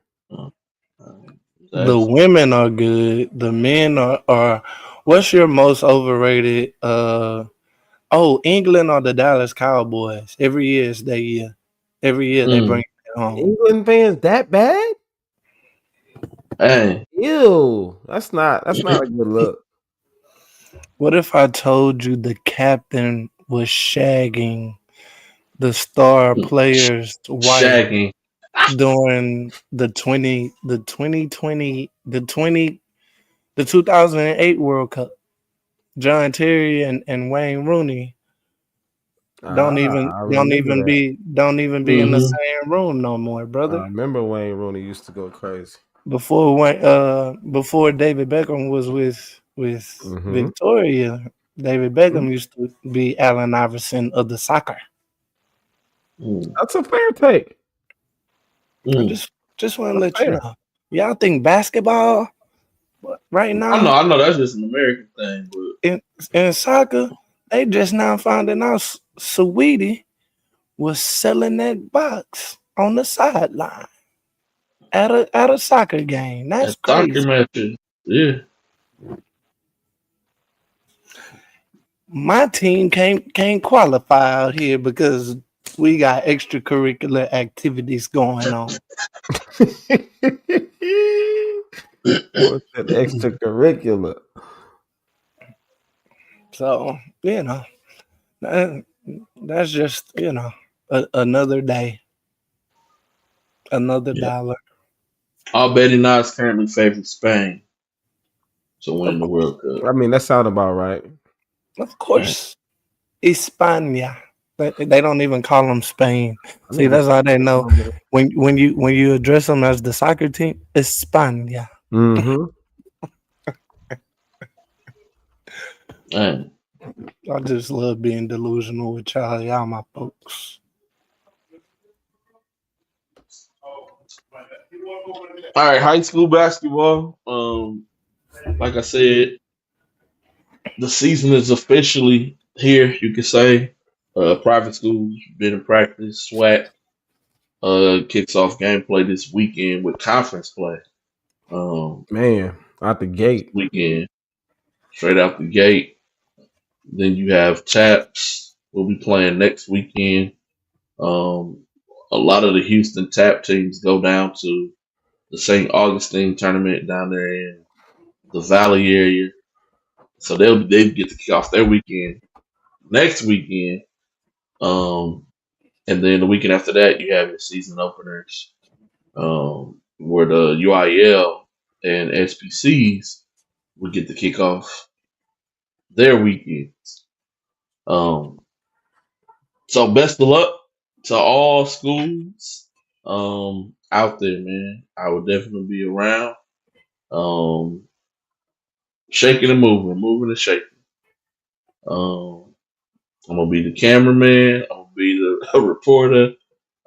The women are good. The men are. What's your most overrated? England or the Dallas Cowboys. Every year is their year. Every year they bring it home. England fans that bad? Hey, Ew, that's not a good look. What if I told you the captain was shagging the star player's wife shagging during the 2008 World Cup? John Terry and Wayne Rooney don't even I remember that. be in the same room no more, I brother. remember Wayne Rooney used to go crazy. Before David Beckham was with Victoria, David Beckham used to be Allen Iverson of the soccer. That's a fair take. I just want to let you know. Y'all think basketball right now? I know that's just an American thing, but in soccer, they just now finding out Sweetie was selling that box on the sideline at a soccer game. That's crazy. soccer matches, yeah. My team can't qualify out here because we got extracurricular activities going on. What's that extracurricular? So, that's just, another day, another dollar. All betting odds currently favor Spain to win the World Cup. I mean, that sounds about right. Of course, España. They don't even call them Spain. See, that's how they know when you address them as the soccer team, España. Mm-hmm. I just love being delusional with y'all. Y'all my folks. All right, high school basketball. Like I said, the season is officially here. You could say, private schools been in practice. SWAT kicks off gameplay this weekend with conference play. Man, out the gate. Weekend, straight out the gate. Then you have TAPS. We'll be playing next weekend. A lot of the Houston TAP teams go down to the St. Augustine tournament down there in the Valley area. So they get to kick off their weekend next weekend. And then the weekend after that, you have your season openers, where the UIL and SPCs would get to kick off their weekends. So best of luck to all schools out there, man. I will definitely be around. Shaking and moving and shaking. I'm gonna be the cameraman. I'm gonna be the reporter.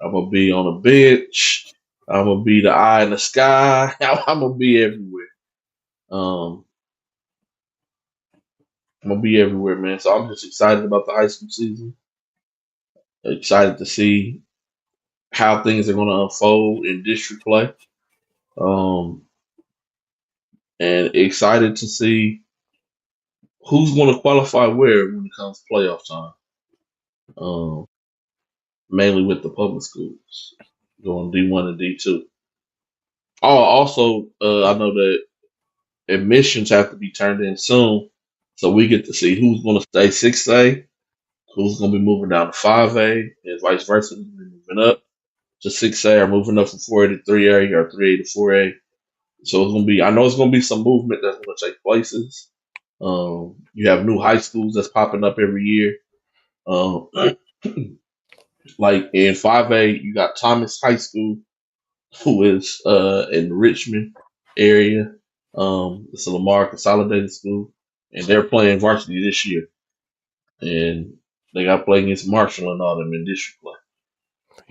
I'm gonna be on a bench. I'm gonna be the eye in the sky. I'm gonna be everywhere. I'm gonna be everywhere, man. So I'm just excited about the high school season. Excited to see how things are gonna unfold in district play. Um, and excited to see who's gonna qualify where when it comes to playoff time. Um, mainly with the public schools going D1 and D2. Oh, also, I know that admissions have to be turned in soon, so we get to see who's going to stay 6A, who's going to be moving down to 5A, and vice versa, who's gonna be moving up to 6A or moving up from 4A to 3A or 3A to 4A. So it's going to be, I know it's going to be some movement that's going to take places. You have new high schools that's popping up every year. Um, like in 5A, you got Thomas High School, who is in Richmond area. It's a Lamar Consolidated School, and they're playing varsity this year. And they got to play against Marshall and all them in district play.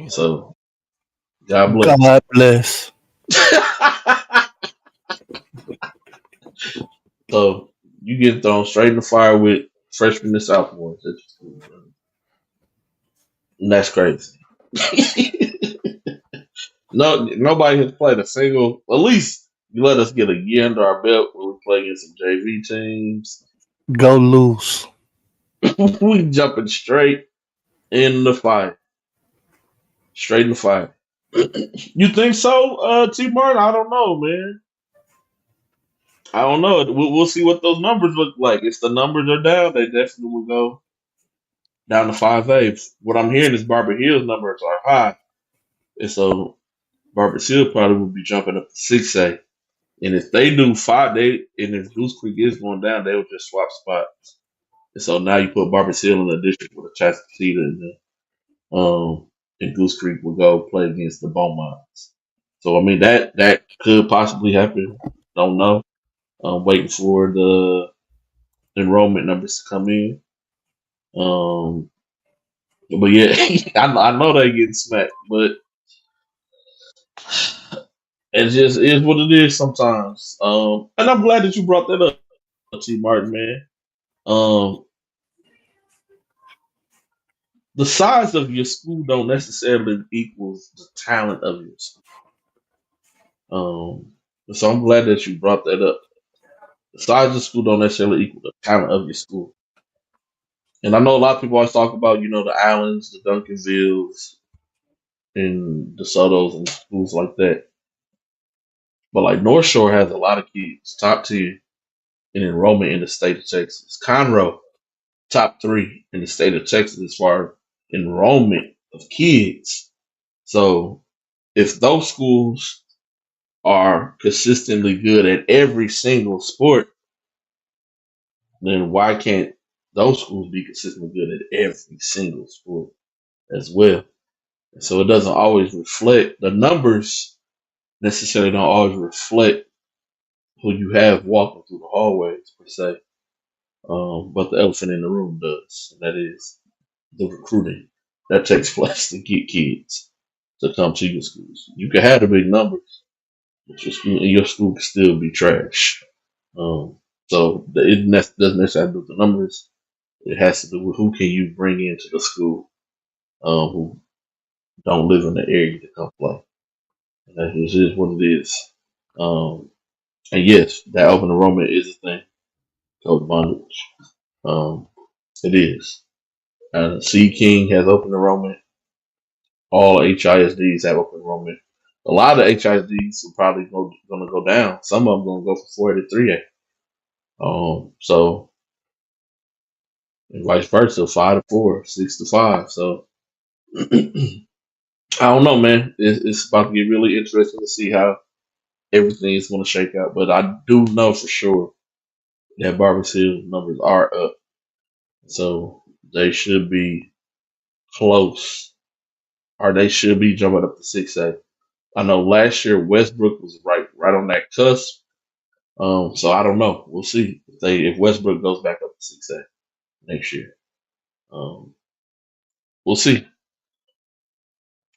So, God bless. God bless. So, you get thrown straight in the fire with freshmen and sophomores at your school, bro. And that's crazy. No, nobody has played a single. At least you let us get a year under our belt where we play against some JV teams. Go loose. We jumping straight in the fire. Straight in the fire. You think so, T Martin? I don't know, man. I don't know. We'll see what those numbers look like. If the numbers are down, they definitely will go down to 5A. What I'm hearing is Barber Hill's numbers are high. And so Barber Hill probably will be jumping up to 6A. And if they do 5A, and if Goose Creek is going down, they'll just swap spots. And so now you put Barber Hill in the district with a chance to see it. And Goose Creek will go play against the Beaumonts. So I mean that could possibly happen. Don't know. Waiting for the enrollment numbers to come in. But yeah, I know they getting smacked, but it just is what it is sometimes. And I'm glad that you brought that up, T. Martin, man. The size of your school don't necessarily equals the talent of your school. So I'm glad that you brought that up. The size of the school don't necessarily equal the talent of your school. And I know a lot of people always talk about, the Allens, the Duncanvilles, and the Sotos and schools like that. But like North Shore has a lot of kids, top tier in enrollment in the state of Texas. Conroe, top 3 in the state of Texas as far as enrollment of kids. So if those schools are consistently good at every single sport, then why can't those schools be consistently good at every single sport as well? And so it doesn't always reflect the numbers necessarily don't always reflect who you have walking through the hallways per se. But the elephant in the room does, and that is the recruiting that takes place to get kids to come to your schools. You can have the big numbers, but your school can still be trash. So it doesn't necessarily do with the numbers. It has to do with who can you bring into the school who don't live in the area to come play. And that is what it is. And yes, that open enrollment is a thing. Coach Bondage. It is. And C King has open enrollment. All HISDs have open enrollment. A lot of HISDs are probably going to go down. Some of them going to go from 4A to 3A. So, and vice versa, 5 to 4, 6 to 5. So, I don't know, man. It's about to get really interesting to see how everything is going to shake out. But I do know for sure that Barber Hill numbers are up. So, they should be close, or they should be jumping up to 6A. I know last year Westbrook was right on that cusp. So I don't know. We'll see if Westbrook goes back up to 6A next year. We'll see.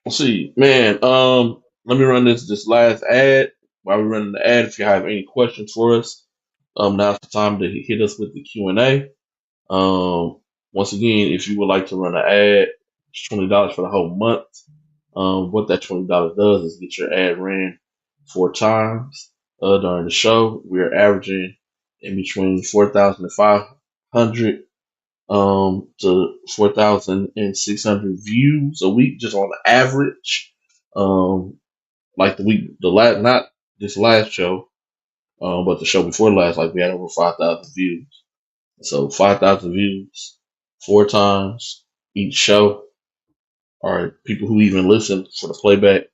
We'll see, man. Let me run this last ad. While we're running the ad, if you have any questions for us, now's the time to hit us with the Q&A. Once again, if you would like to run an ad, it's $20 for the whole month. What that $20 does is get your ad ran 4 times during the show. We're averaging in between 4,500 to 4,600 views a week, just on the average. Like the last, not this last show, but the show before last, like we had over 5,000 views. So 5,000 views 4 times each show, or people who even listen for the playback.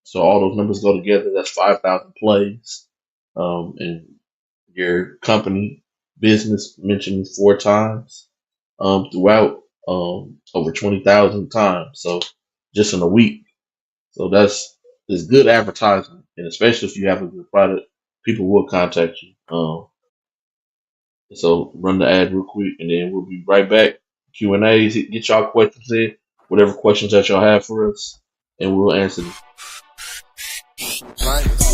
So all those numbers go together. That's 5,000 plays, and your company business mentioned 4 times throughout over 20,000 times. So just in a week. So it's good advertising, and especially if you have a good product, people will contact you. So run the ad real quick, and then we'll be right back. Q&As, get y'all questions in, whatever questions that y'all have for us, and we'll answer them.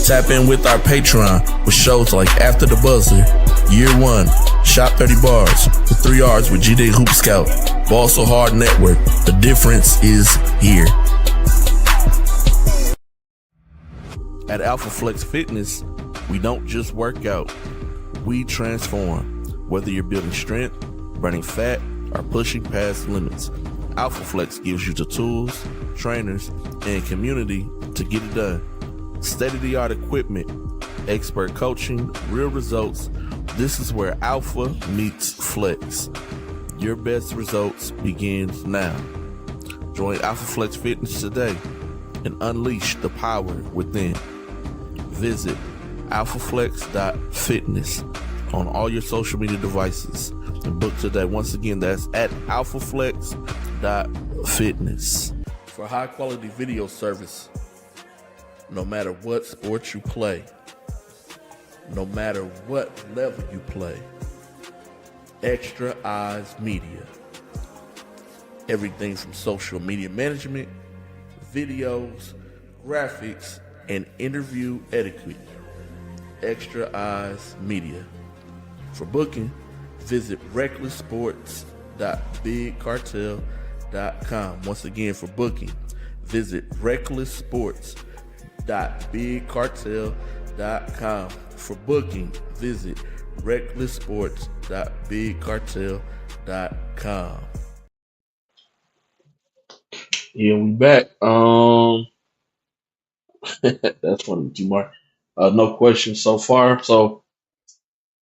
Tap in with our Patreon with shows like After the Buzzer, Year 1, Shot 30 Bars, The 3 R's with G-Day Hoop Scout, Ball So Hard Network. The difference is here. At Alpha Flex Fitness, we don't just work out, we transform. Whether you're building strength, burning fat, or pushing past limits, Alpha Flex gives you the tools, trainers, and community to get it done. State-of-the-art equipment, expert coaching, real results. This is where Alpha meets Flex. Your best results begins now. Join Alpha Flex Fitness today and unleash the power within. Visit alphaflex.fitness on all your social media devices and book today. Once again, that's at alphaflex.fitness. For high quality video service, no matter what sport you play, no matter what level you play, Extra Eyes Media. Everything from social media management, videos, graphics, and interview etiquette. Extra Eyes Media. For booking, visit recklesssports.bigcartel.com. Once again, for booking, visit recklesssports.bigcartel.com. For booking, visit recklesssports.bigcartel.com. Yeah, we back. That's funny, G-Mark. No questions so far. So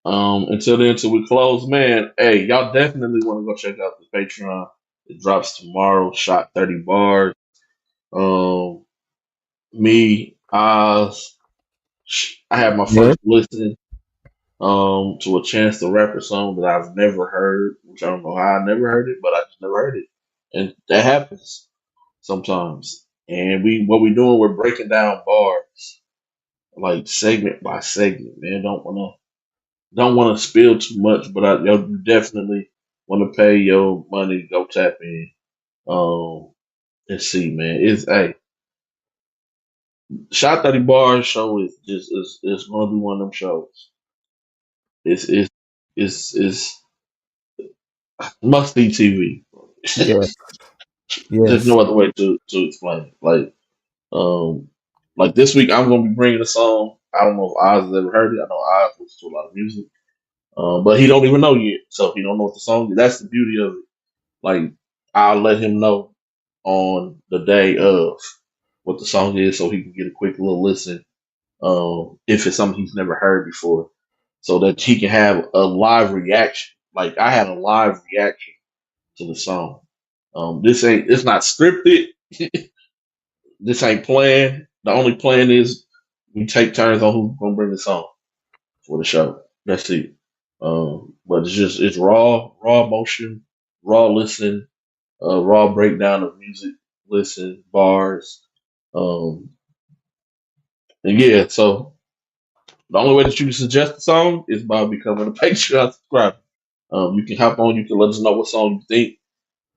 until then, until we close, man, hey, y'all definitely want to go check out the Patreon. It drops tomorrow. Shot 30 bars. Me, Oz, I had my Yeah. first listen to a Chance the Rapper song that I've never heard, which I don't know how I never heard it, but I just never heard it. And that happens sometimes. And we're doing, we're breaking down bars like segment by segment, man. Don't wanna spill too much, but you definitely wanna pay your money, go tap in. And see, man. It's hey, Shot 30 Bars show is just is gonna be one of them shows. It's must see TV. Yes. There's Yes. no other way to explain it. Like this week, I'm gonna be bringing a song. I don't know if Oz has ever heard it. I know Oz listens to a lot of music, but he don't even know yet, so he don't know what the song is. That's the beauty of it. Like I'll let him know on the day of what the song is, so he can get a quick little listen. If it's something he's never heard before, so that he can have a live reaction. Like I had a live reaction to the song. It's not scripted. This ain't planned. The only plan is we take turns on who's gonna bring the song for the show. That's it. But it's raw motion, raw listen, raw breakdown of music, listen, bars. Um, and yeah, so the only way that you can suggest a song is by becoming a Patreon subscriber. You can hop on, you can let us know what song you think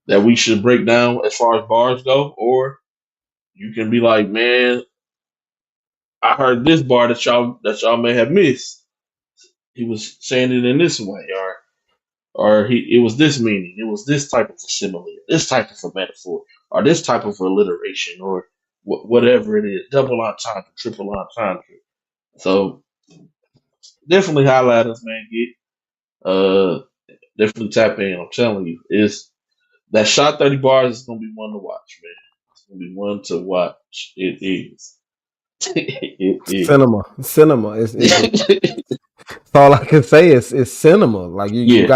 that we should break down as far as bars go, or you can be like, man, I heard this bar that y'all may have missed. He was saying it in this way, or it was this meaning, it was this type of a simile, this type of a metaphor, or this type of alliteration, or whatever it is, double entendre, triple entendre. So definitely highlight us, man. Definitely tap in. I'm telling you, is that shot 30 bars is gonna be one to watch, man. It's gonna be one to watch. It is. It is. Cinema. It's all I can say is cinema. Like Yeah,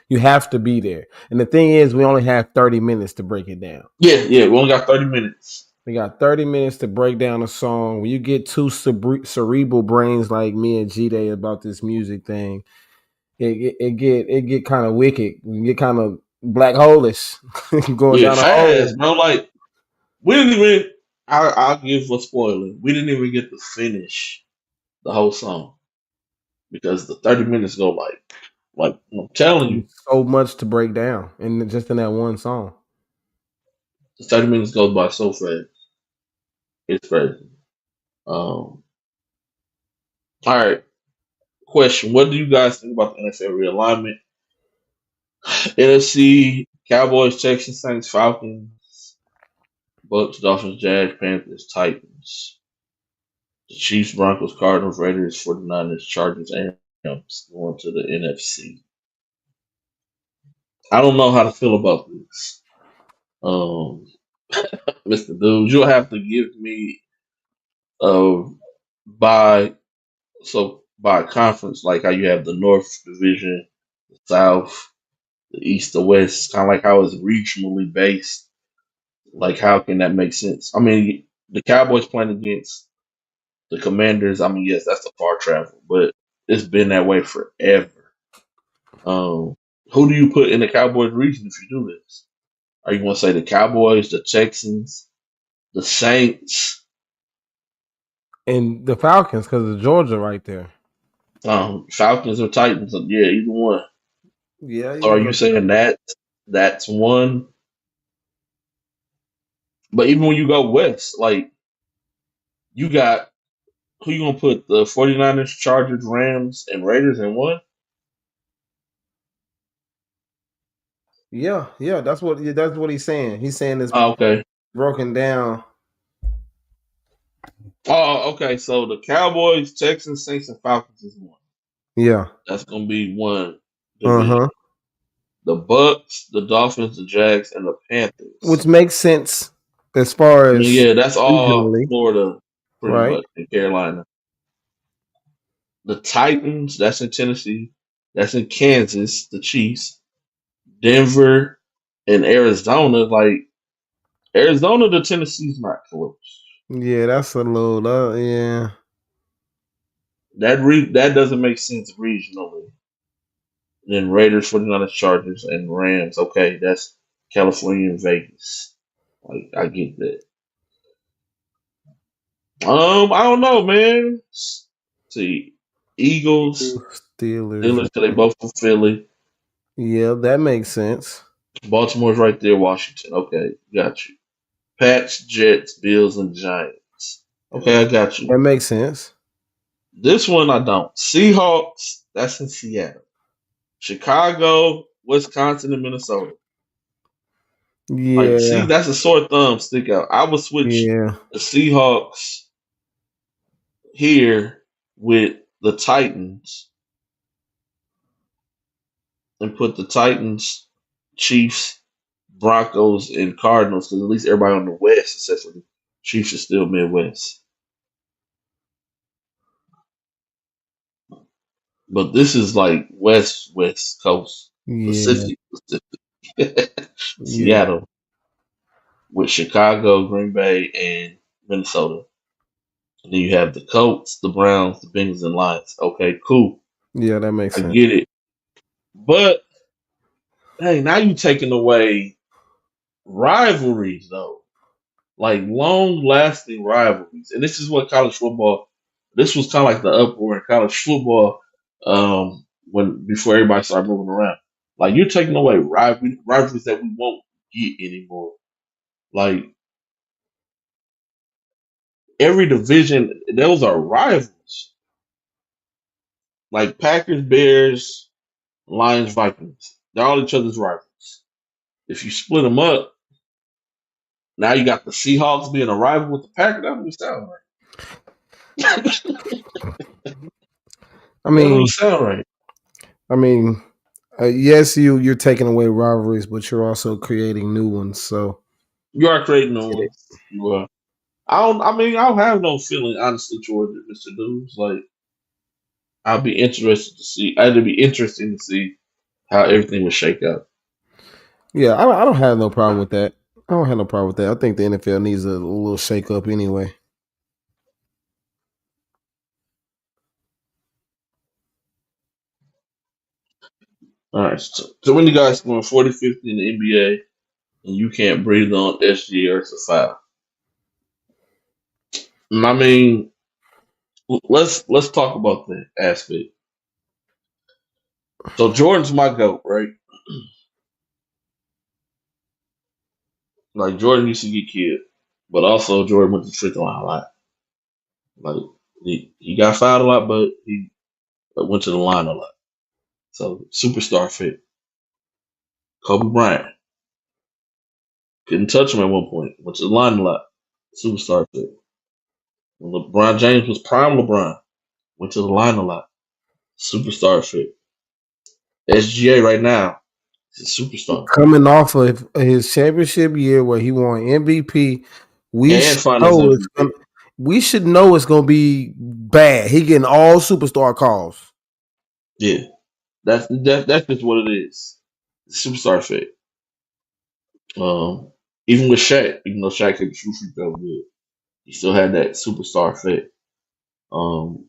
you have to be there. And the thing is, we only have 30 minutes to break it down. yeah. We only got 30 minutes. We got 30 minutes to break down a song. When you get two cerebral brains like me and G Day about this music thing, it get kind of wicked. You get kind of black holish going Yeah, down a hole. fast, bro. Like we didn't even. I'll give a spoiler. We didn't even get to finish the whole song because the 30 minutes go like I'm telling you, So much to break down, and just in that one song. the 30 minutes goes by so fast. It's crazy. All right. Question: what do you guys think about the NFL realignment? NFC: Cowboys, Texans, Saints, Falcons, Bucks, Dolphins, Jags, Panthers, Titans, the Chiefs, Broncos, Cardinals, Raiders, 49ers, Chargers, and Rams going to the NFC. I don't know how to feel about this. Um, Mr. Dude, you'll have to give me uh by by conference, like how you have the North Division, the South, the East, the West, kind of like how it's regionally based. Like, how can that make sense? I mean, the Cowboys playing against the Commanders. I mean, yes, that's a far travel, but it's been that way forever. Who do you put in the Cowboys region if you do this? Are you going to say the Cowboys, the Texans, the Saints, And the Falcons, because of Georgia right there. Falcons, or Titans? Yeah, either one. Yeah, you So are can you go. saying that's one? But even when you go west, like you got who you gonna put the 49ers, Chargers, Rams, and Raiders in one? Yeah, that's what he's saying. He's saying it's Oh, okay. broken down. Oh, okay. So the Cowboys, Texans, Saints, and Falcons is one. Yeah. That's gonna be one division. Uh-huh. The Bucks, the Dolphins, the Jags, and the Which Panthers. makes sense as far I mean, as yeah, that's all regionally, Florida, pretty right? much, in Carolina. The Titans, that's in Tennessee. That's in Kansas. The Chiefs, Denver, and Arizona. Like Arizona to Tennessee's not close. Yeah, that's a little yeah. That doesn't make sense regionally. Then Raiders, 49ers, Chargers, and Rams. Okay, that's California and Vegas. Like I get that. I don't know, man. See, Eagles, Steelers. Steelers, 'cause they both from Philly. Yeah, that makes sense. Baltimore's right there. Washington. Okay, got you. Pats, Jets, Bills, and Giants. Okay, I got you. That makes sense. This one I don't. Seahawks. That's in Seattle. Chicago, Wisconsin, and Minnesota. Like, see, Yeah, that's a sore thumb stick out. I would switch yeah, the Seahawks here with the Titans and put the Titans, Chiefs, Broncos, and Cardinals because at least everybody on the West, except for the Chiefs, is still Midwest. But this is like West Coast, yeah, Pacific, Pacific. yeah, Seattle with Chicago, Green Bay, and Minnesota. And then you have the Colts, the Browns, the Bengals, and Lions. Okay, cool. yeah. That makes I sense. get it. But hey, now you taking away rivalries though. Like long lasting rivalries. And this is what college football this was kind of like the uproar in college football when before everybody started moving around. Like you're taking away rivalries that we won't get anymore. Like every division, those are rivals. Like Packers, Bears, Lions, Vikings. They're all each other's rivals. If you split them up, now you got the Seahawks being a rival with the Packers. That don't sound right. I That don't mean, sound right. I mean, yes, you're taking away rivalries, but you're also creating new ones. So You are creating no one. You are. I don't have no feeling, honestly, towards it, Mr. News. Like, I'll be interested to see. It'd be interesting to see how everything will shake out. yeah, I don't have no problem with that. I don't have no problem with that. I think the NFL needs a little shake up anyway. All right. So when you guys going 40-50 in the NBA and you can't breathe on SGA or it's a foul. I mean, let's talk about that aspect. So Jordan's my goat, right? Like Jordan used to get killed, but also Jordan went to the free throw line a lot. Like he got fouled a lot, but he went to the line a lot. So superstar fit. Kobe Bryant couldn't touch him at one point. Went to the line a lot. Superstar fit. When LeBron James was prime LeBron, went to the line a lot. Superstar fit. SGA right now is a superstar Coming off of his championship year where he won MVP, we and should Finals know it's MVP. gonna, we should know it's gonna be bad. He getting all superstar calls. Yeah, that's just what it is. Superstar fit. Um, even with Shaq, even though Shaq could shoot free throw good, he still had that superstar fit. Um,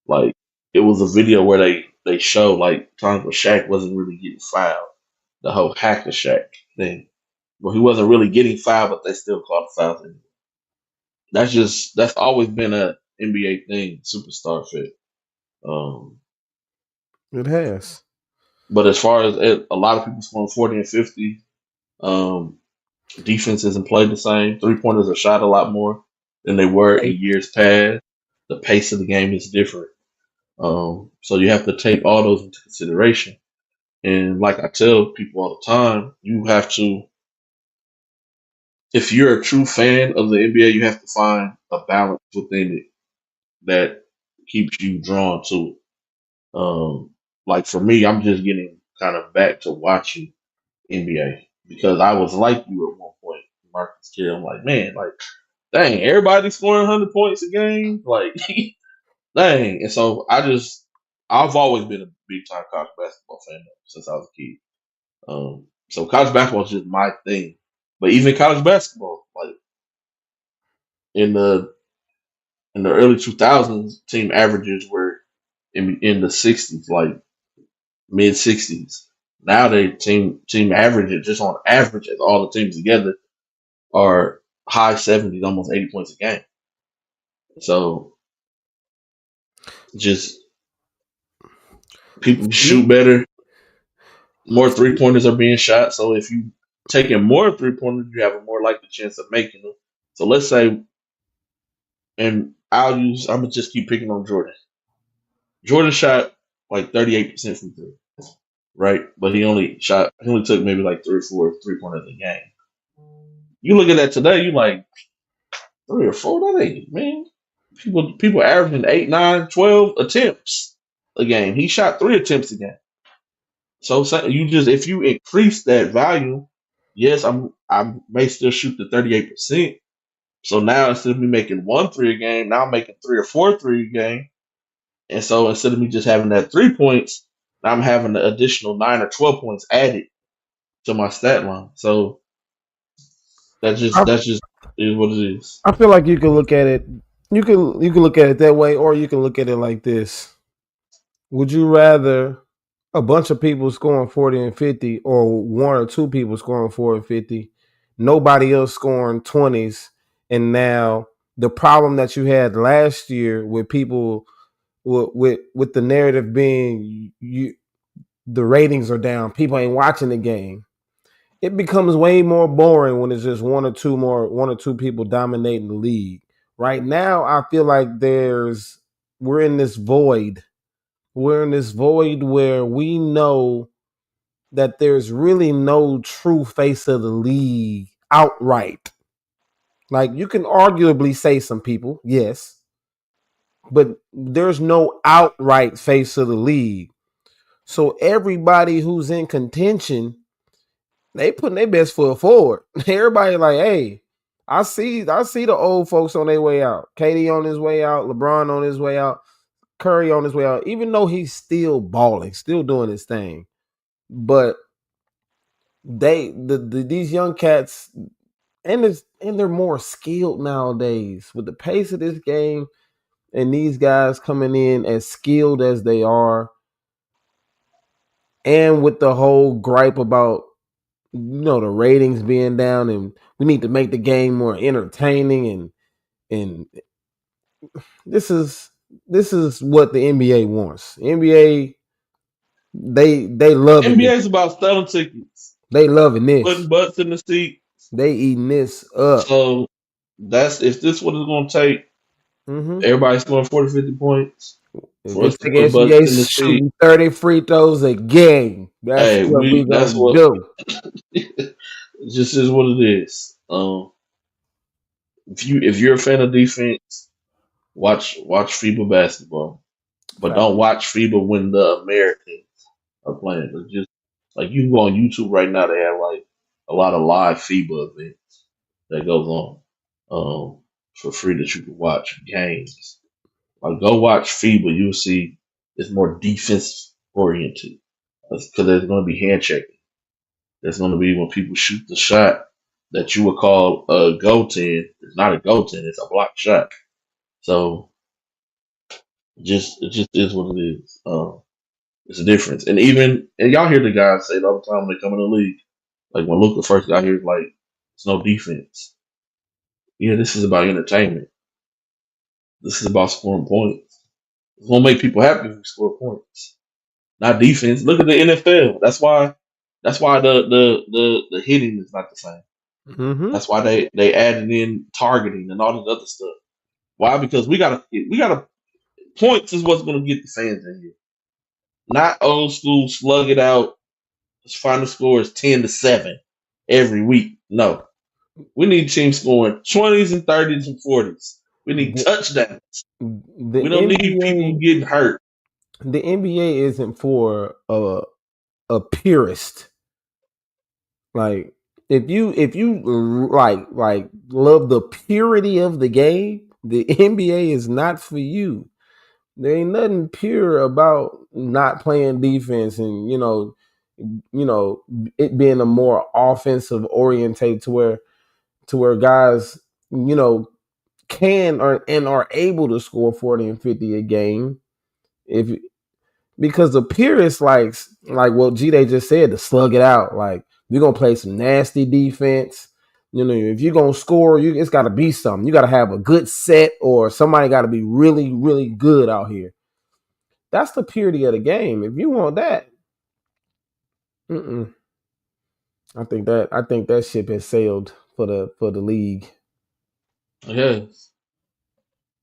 like it was a video where they showed like times where Shaq wasn't really getting fouled. The whole hack of Shaq thing. Well, he wasn't really getting fouled, but they still called the fouls anyway. That's always been a NBA thing, superstar fit. Um, It has. but as far as a lot of people scoring 40 and 50, um, defense isn't played the same. 3 pointers are shot a lot more than they were in years past. The pace of the game is different. So you have to take all those into consideration. And like I tell people all the time, you have to, if you're a true fan of the NBA, you have to find a balance within it that keeps you drawn to it. Like for me, I'm just getting kind of back to watching NBA because I was like you at one point, Marcus Kidd. I'm like, man, like, dang, everybody's scoring 100 points a game, like, dang. And so I've always been a big time college basketball fan since I was a kid. So college basketball is just my thing. But even college basketball, like in the early 2000s, team averages were in the 60s, like mid 60s. Now they team averages just on average, as all the teams together, are high 70s, almost 80 points a game. So just people shoot better. More 3 pointers are being shot. So if you taking more 3 pointers, you have a more likely chance of making them. So let's say, and I'm gonna just keep picking on Jordan. Jordan shot like 38% from three, right? But he only took maybe like 3 or 4 3 pointers a game. You look at that today, you like 3 or 4, that ain't, man. People averaging 8, 9, 12 attempts a game. He shot 3 attempts a game. So you just, if you increase that value, yes, I may still shoot the 38%. So now instead of me making 1 3 a game, now I'm making 3 or 4 3 a game. And so instead of me just having that 3 points, now I'm having the additional 9 or 12 points added to my stat line. So that's just is what it is. I feel like you can look at it. You can look at it that way, or you can look at it like this. Would you rather a bunch of people scoring 40 and 50, or one or two people scoring 40 and 50, nobody else scoring 20s, and now the problem that you had last year with people with the narrative being the ratings are down, people ain't watching the game. It becomes way more boring when it's just one or two people dominating the league. Right now, I feel like we're in this void We're in this void where we know that there's really no true face of the league outright. Like you can arguably say some people, yes, but there's no outright face of the league. So everybody who's in contention, they putting their best foot forward. Everybody like, hey, I see the old folks on their way out. KD on his way out, LeBron on his way out, Curry on his way out, even though he's still balling, still doing his thing. But these young cats and they're more skilled nowadays with the pace of this game and these guys coming in as skilled as they are, and with the whole gripe about the ratings being down and we need to make the game more entertaining and this is what the NBA wants. NBA they loving this. NBA is about selling tickets, They loving this. putting butts in the seat. They eating this up. So that's if this what it's gonna take. Mm-hmm. Everybody's scoring 40, 50 points If for it us to take put butts SGA in the seat. shooting 30 free throws a game, that's Hey, what we that's gonna what do. it just is what it is. If you're a fan of defense, watch FIBA basketball, but Fact. don't watch FIBA when the Americans are playing. But just like you can go on YouTube right now, they have like a lot of live FIBA events that goes on for free that you can watch games. Like go watch FIBA, you'll see it's more defense oriented because there's going to be hand checking. There's going to be when people shoot the shot that you would call a goaltend. It's not a goaltend; it's a block shot. So it just is what it is. It's a difference, and y'all hear the guys say it all the time when they come in the league. Like when Luka first got here, like it's no defense. Yeah, this is about entertainment. This is about scoring points. It's gonna make people happy if you score points, not defense. Look at the NFL. That's why the hitting is not the same. Mm-hmm. That's why they added in targeting and all this other stuff. Why? Because we gotta points is what's gonna get the fans in here. Not old school slug it out. Final score is 10-7 every week. No. We need teams scoring 20s and 30s and 40s. We need The, touchdowns. the We don't need NBA people getting hurt. the NBA isn't for a purist. Like if you like love the purity of the game, the NBA is not for you. There ain't nothing pure about not playing defense and it being a more offensive orientated to where guys can and are able to score 40 and 50 a game if because the purists like what G they just said to slug it out. Like we're gonna play some nasty defense. If you're gonna score, it's gotta be something. You gotta have a good set or somebody gotta be really, really good out here. That's the purity of the game. If you want that, mm-mm. I think that ship has sailed for the league. It has.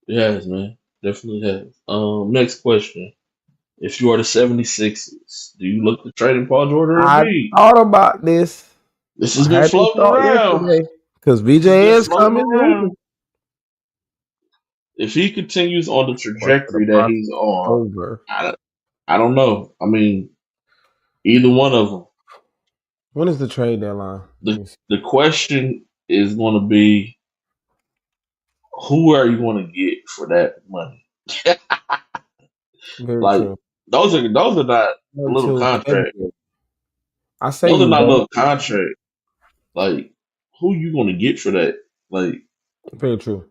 It has, man. Definitely has. Next question. If you are the 76ers, do you look to trading Paul George or I Embiid? thought about this. This has I been had this floating thought around. yesterday because This VJ has been is floating coming around. hooping. If he continues on the Or to the trajectory that process he's on, over. I don't know. I mean, either one of them. When is the trade deadline? The the question is going to be, who are you going to get for that money? Very Like true. those are not little Until contracts. February. I say Those are you not wait. little contracts. Like who you going to get for that? Like Very true.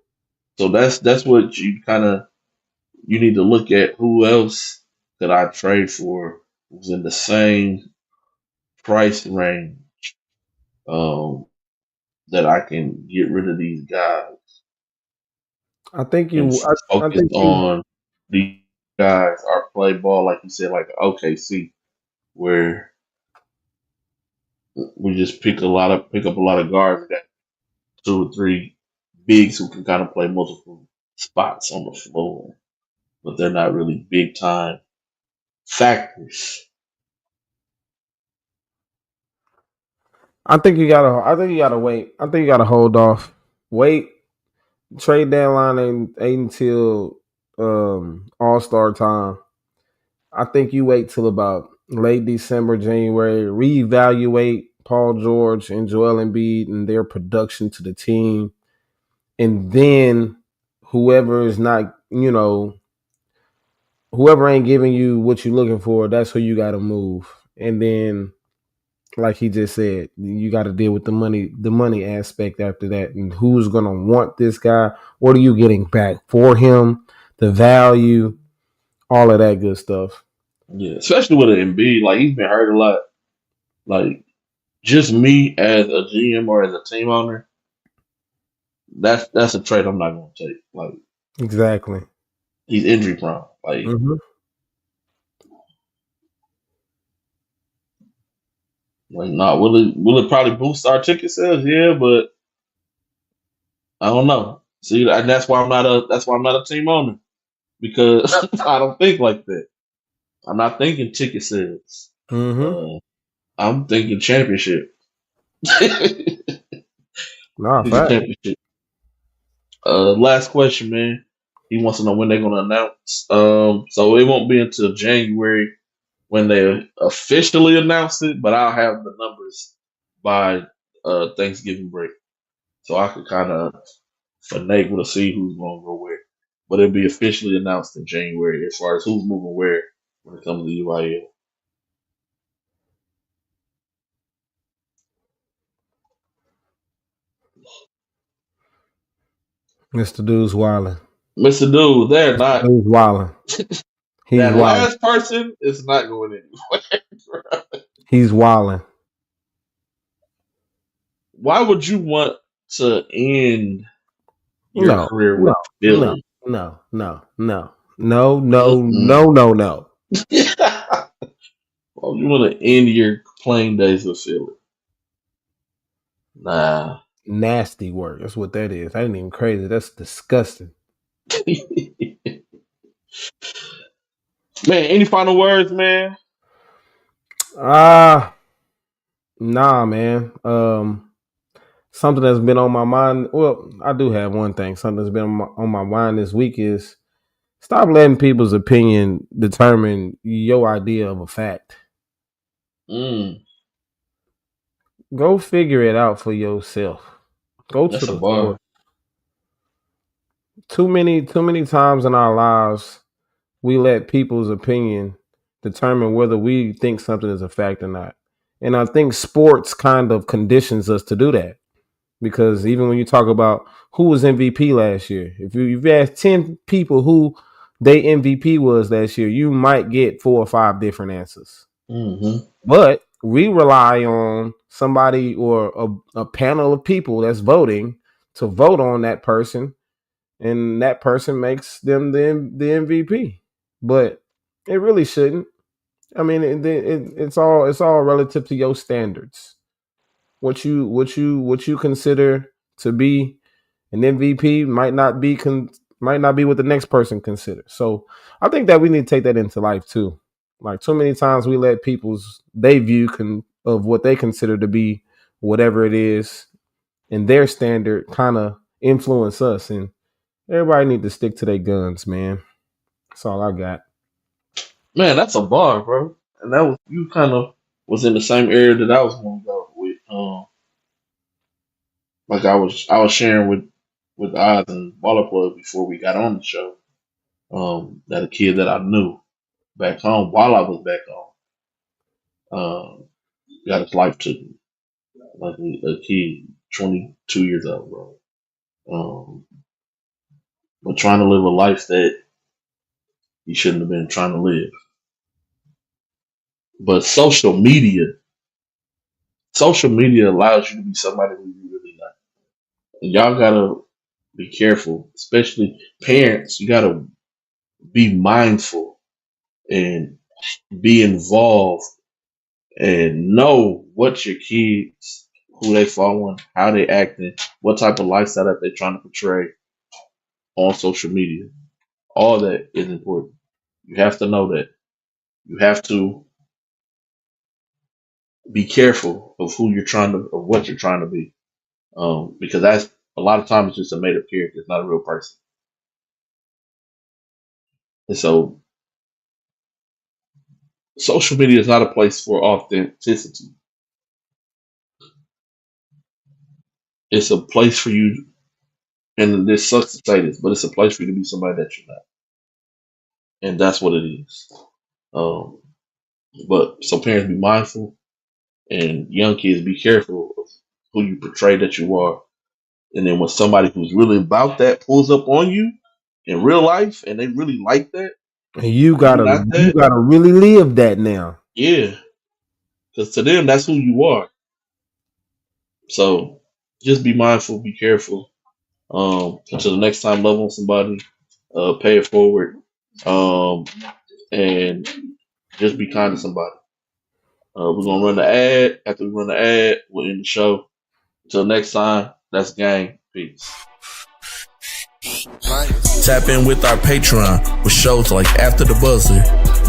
so that's what you need to look at. Who else could I trade for who's in the same price range um, that I can get rid of these guys I think and you. I focus think you. on these guys or play ball like you said, like OKC, where we just pick up a lot of guards and got two or three bigs who can kind of play multiple spots on the floor, but they're not really big time factors. I think you gotta. I think you gotta wait. I think you gotta hold off. Wait. Trade deadline ain't until All Star time. I think you wait till about late December, January. Reevaluate Paul George and Joel Embiid and their production to the team, and then whoever is not, whoever ain't giving you what you're looking for, that's who you got to move. And then, like he just said, you got to deal with the money aspect after that, and who's gonna want this guy. What are you getting back for him? The value, all of that good stuff. Yeah, especially with an Embiid, like he's been hurt a lot. Like just me as a GM or as a team owner, that's a trade I'm not gonna take. Like Exactly. he's injury prone. Like Mm-hmm. not will it probably boost our ticket sales? Yeah, but I don't know. See, and that's why I'm not a team owner because I don't think like that. I'm not thinking ticket sales. Mm-hmm. I'm thinking championship. Nah, Thinking fact. championship. Last question, man. He wants to know when they're going to announce. So it won't be until January when they officially announce it, but I'll have the numbers by Thanksgiving break, so I could kind of finagle to see who's going to go where. But it'll be officially announced in January as far as who's moving where when it comes to UIL. Mr. Dude's wilding. Mr. Dude, they're Mr. not. Dude's wilding. He's That wilding. last person is not going anywhere. He's wilding. Why would you want to end your No, career no, with no, Philly? no, no, no, no, no, Mm-mm. no, no, no. Why would you want to end your playing days with Philly? Nah. Nasty work. That's what that is. That ain't even crazy. That's disgusting. Man, any final words, man? Nah, man. Something that's been on my mind. Well, I do have one thing. Something that's been on my mind this week is stop letting people's opinion determine your idea of a fact. Go figure it out for yourself. Go to That's a the bar. source. Too many times in our lives we let people's opinion determine whether we think something is a fact or not. And I think sports kind of conditions us to do that. Because even when you talk about who was MVP last year, if you've asked 10 people who they MVP was last year, you might get 4 or 5 different answers. Mm-hmm. But we rely on somebody or a panel of people that's voting to vote on that person, and that person makes them the MVP. But it really shouldn't. I mean, it's all relative to your standards. What you consider to be an MVP might not be what the next person considers. So I think that we need to take that into life too. Like too many times we let people's they view of what they consider to be whatever it is and their standard kind of influence us, and everybody need to stick to their guns, man. That's all I got. Man, that's a bar, bro. And that was you kind of was in the same area that I was going to go with. Like I was sharing with Oz and Baller Plug before we got on the show. That a kid that I knew back home while I was back home, got his life taken. Like a kid, 22 years old, bro. But trying to live a life that he shouldn't have been trying to live. But social media allows you to be somebody who you really not. And y'all gotta be careful, especially parents. You gotta be mindful and be involved and know what your kids, who they following, how they acting, what type of lifestyle that they're trying to portray on social media. All that is important. You have to know that. You have to be careful of of what you're trying to be. Because that's a lot of times it's just a made up character. It's not a real person. And so social media is not a place for authenticity. It's a place for you, and this sucks to say this, but it's a place for you to be somebody that you're not. And that's what it is. Um, but so parents be mindful, and young kids be careful of who you portray that you are. And then when somebody who's really about that pulls up on you in real life, and they really like that, And you and you're gotta not you that, gotta really live that now. yeah, because to them that's who you are. So just be mindful, be careful. Until the next time, love on somebody, pay it forward, and just be kind to somebody. We're gonna run the ad. After we run the ad, we'll end the show. Until next time, that's gang. Peace. Tap in with our Patreon with shows like After the Buzzer,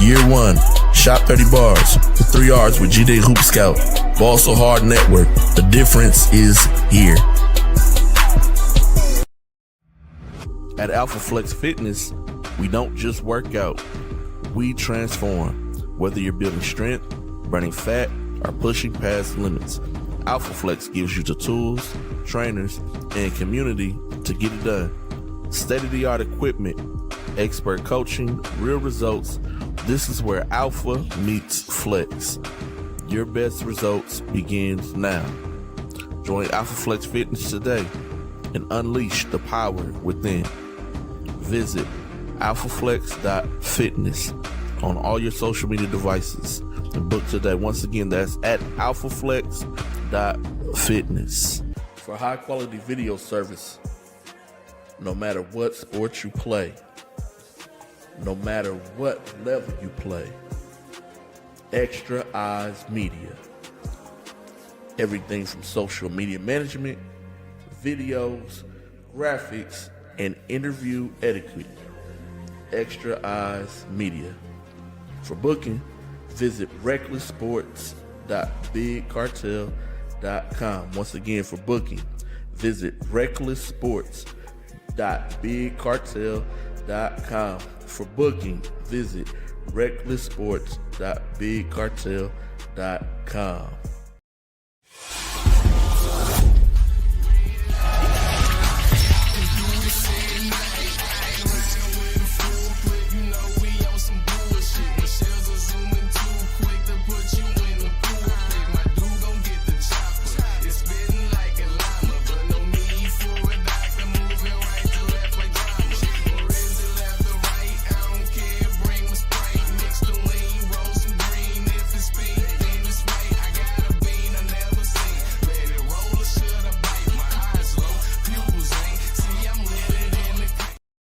Year 1, Shot 30 Bars, The 3 R's with G-Day Hoop Scout, Ball So Hard Network. The difference is here. At Alpha Flex Fitness, we don't just work out, we transform. Whether you're building strength, burning fat, or pushing past limits, Alpha Flex gives you the tools, trainers, and community to get it done. State-of-the-art equipment, expert coaching, real results. This is where Alpha meets Flex. Your best results begins now. Join Alpha Flex Fitness today and unleash the power within. Visit alphaflex.fitness on all your social media devices and book today. Once again, that's at alphaflex.fitness. For high quality video service, no matter what sport you play, no matter what level you play, Extra Eyes Media. Everything from social media management, videos, graphics, and interview etiquette. Extra Eyes Media. For booking, visit recklesssports.bigcartel.com. Once again, for booking, visit recklesssports.bigcartel.com. For booking, visit recklesssports.bigcartel.com.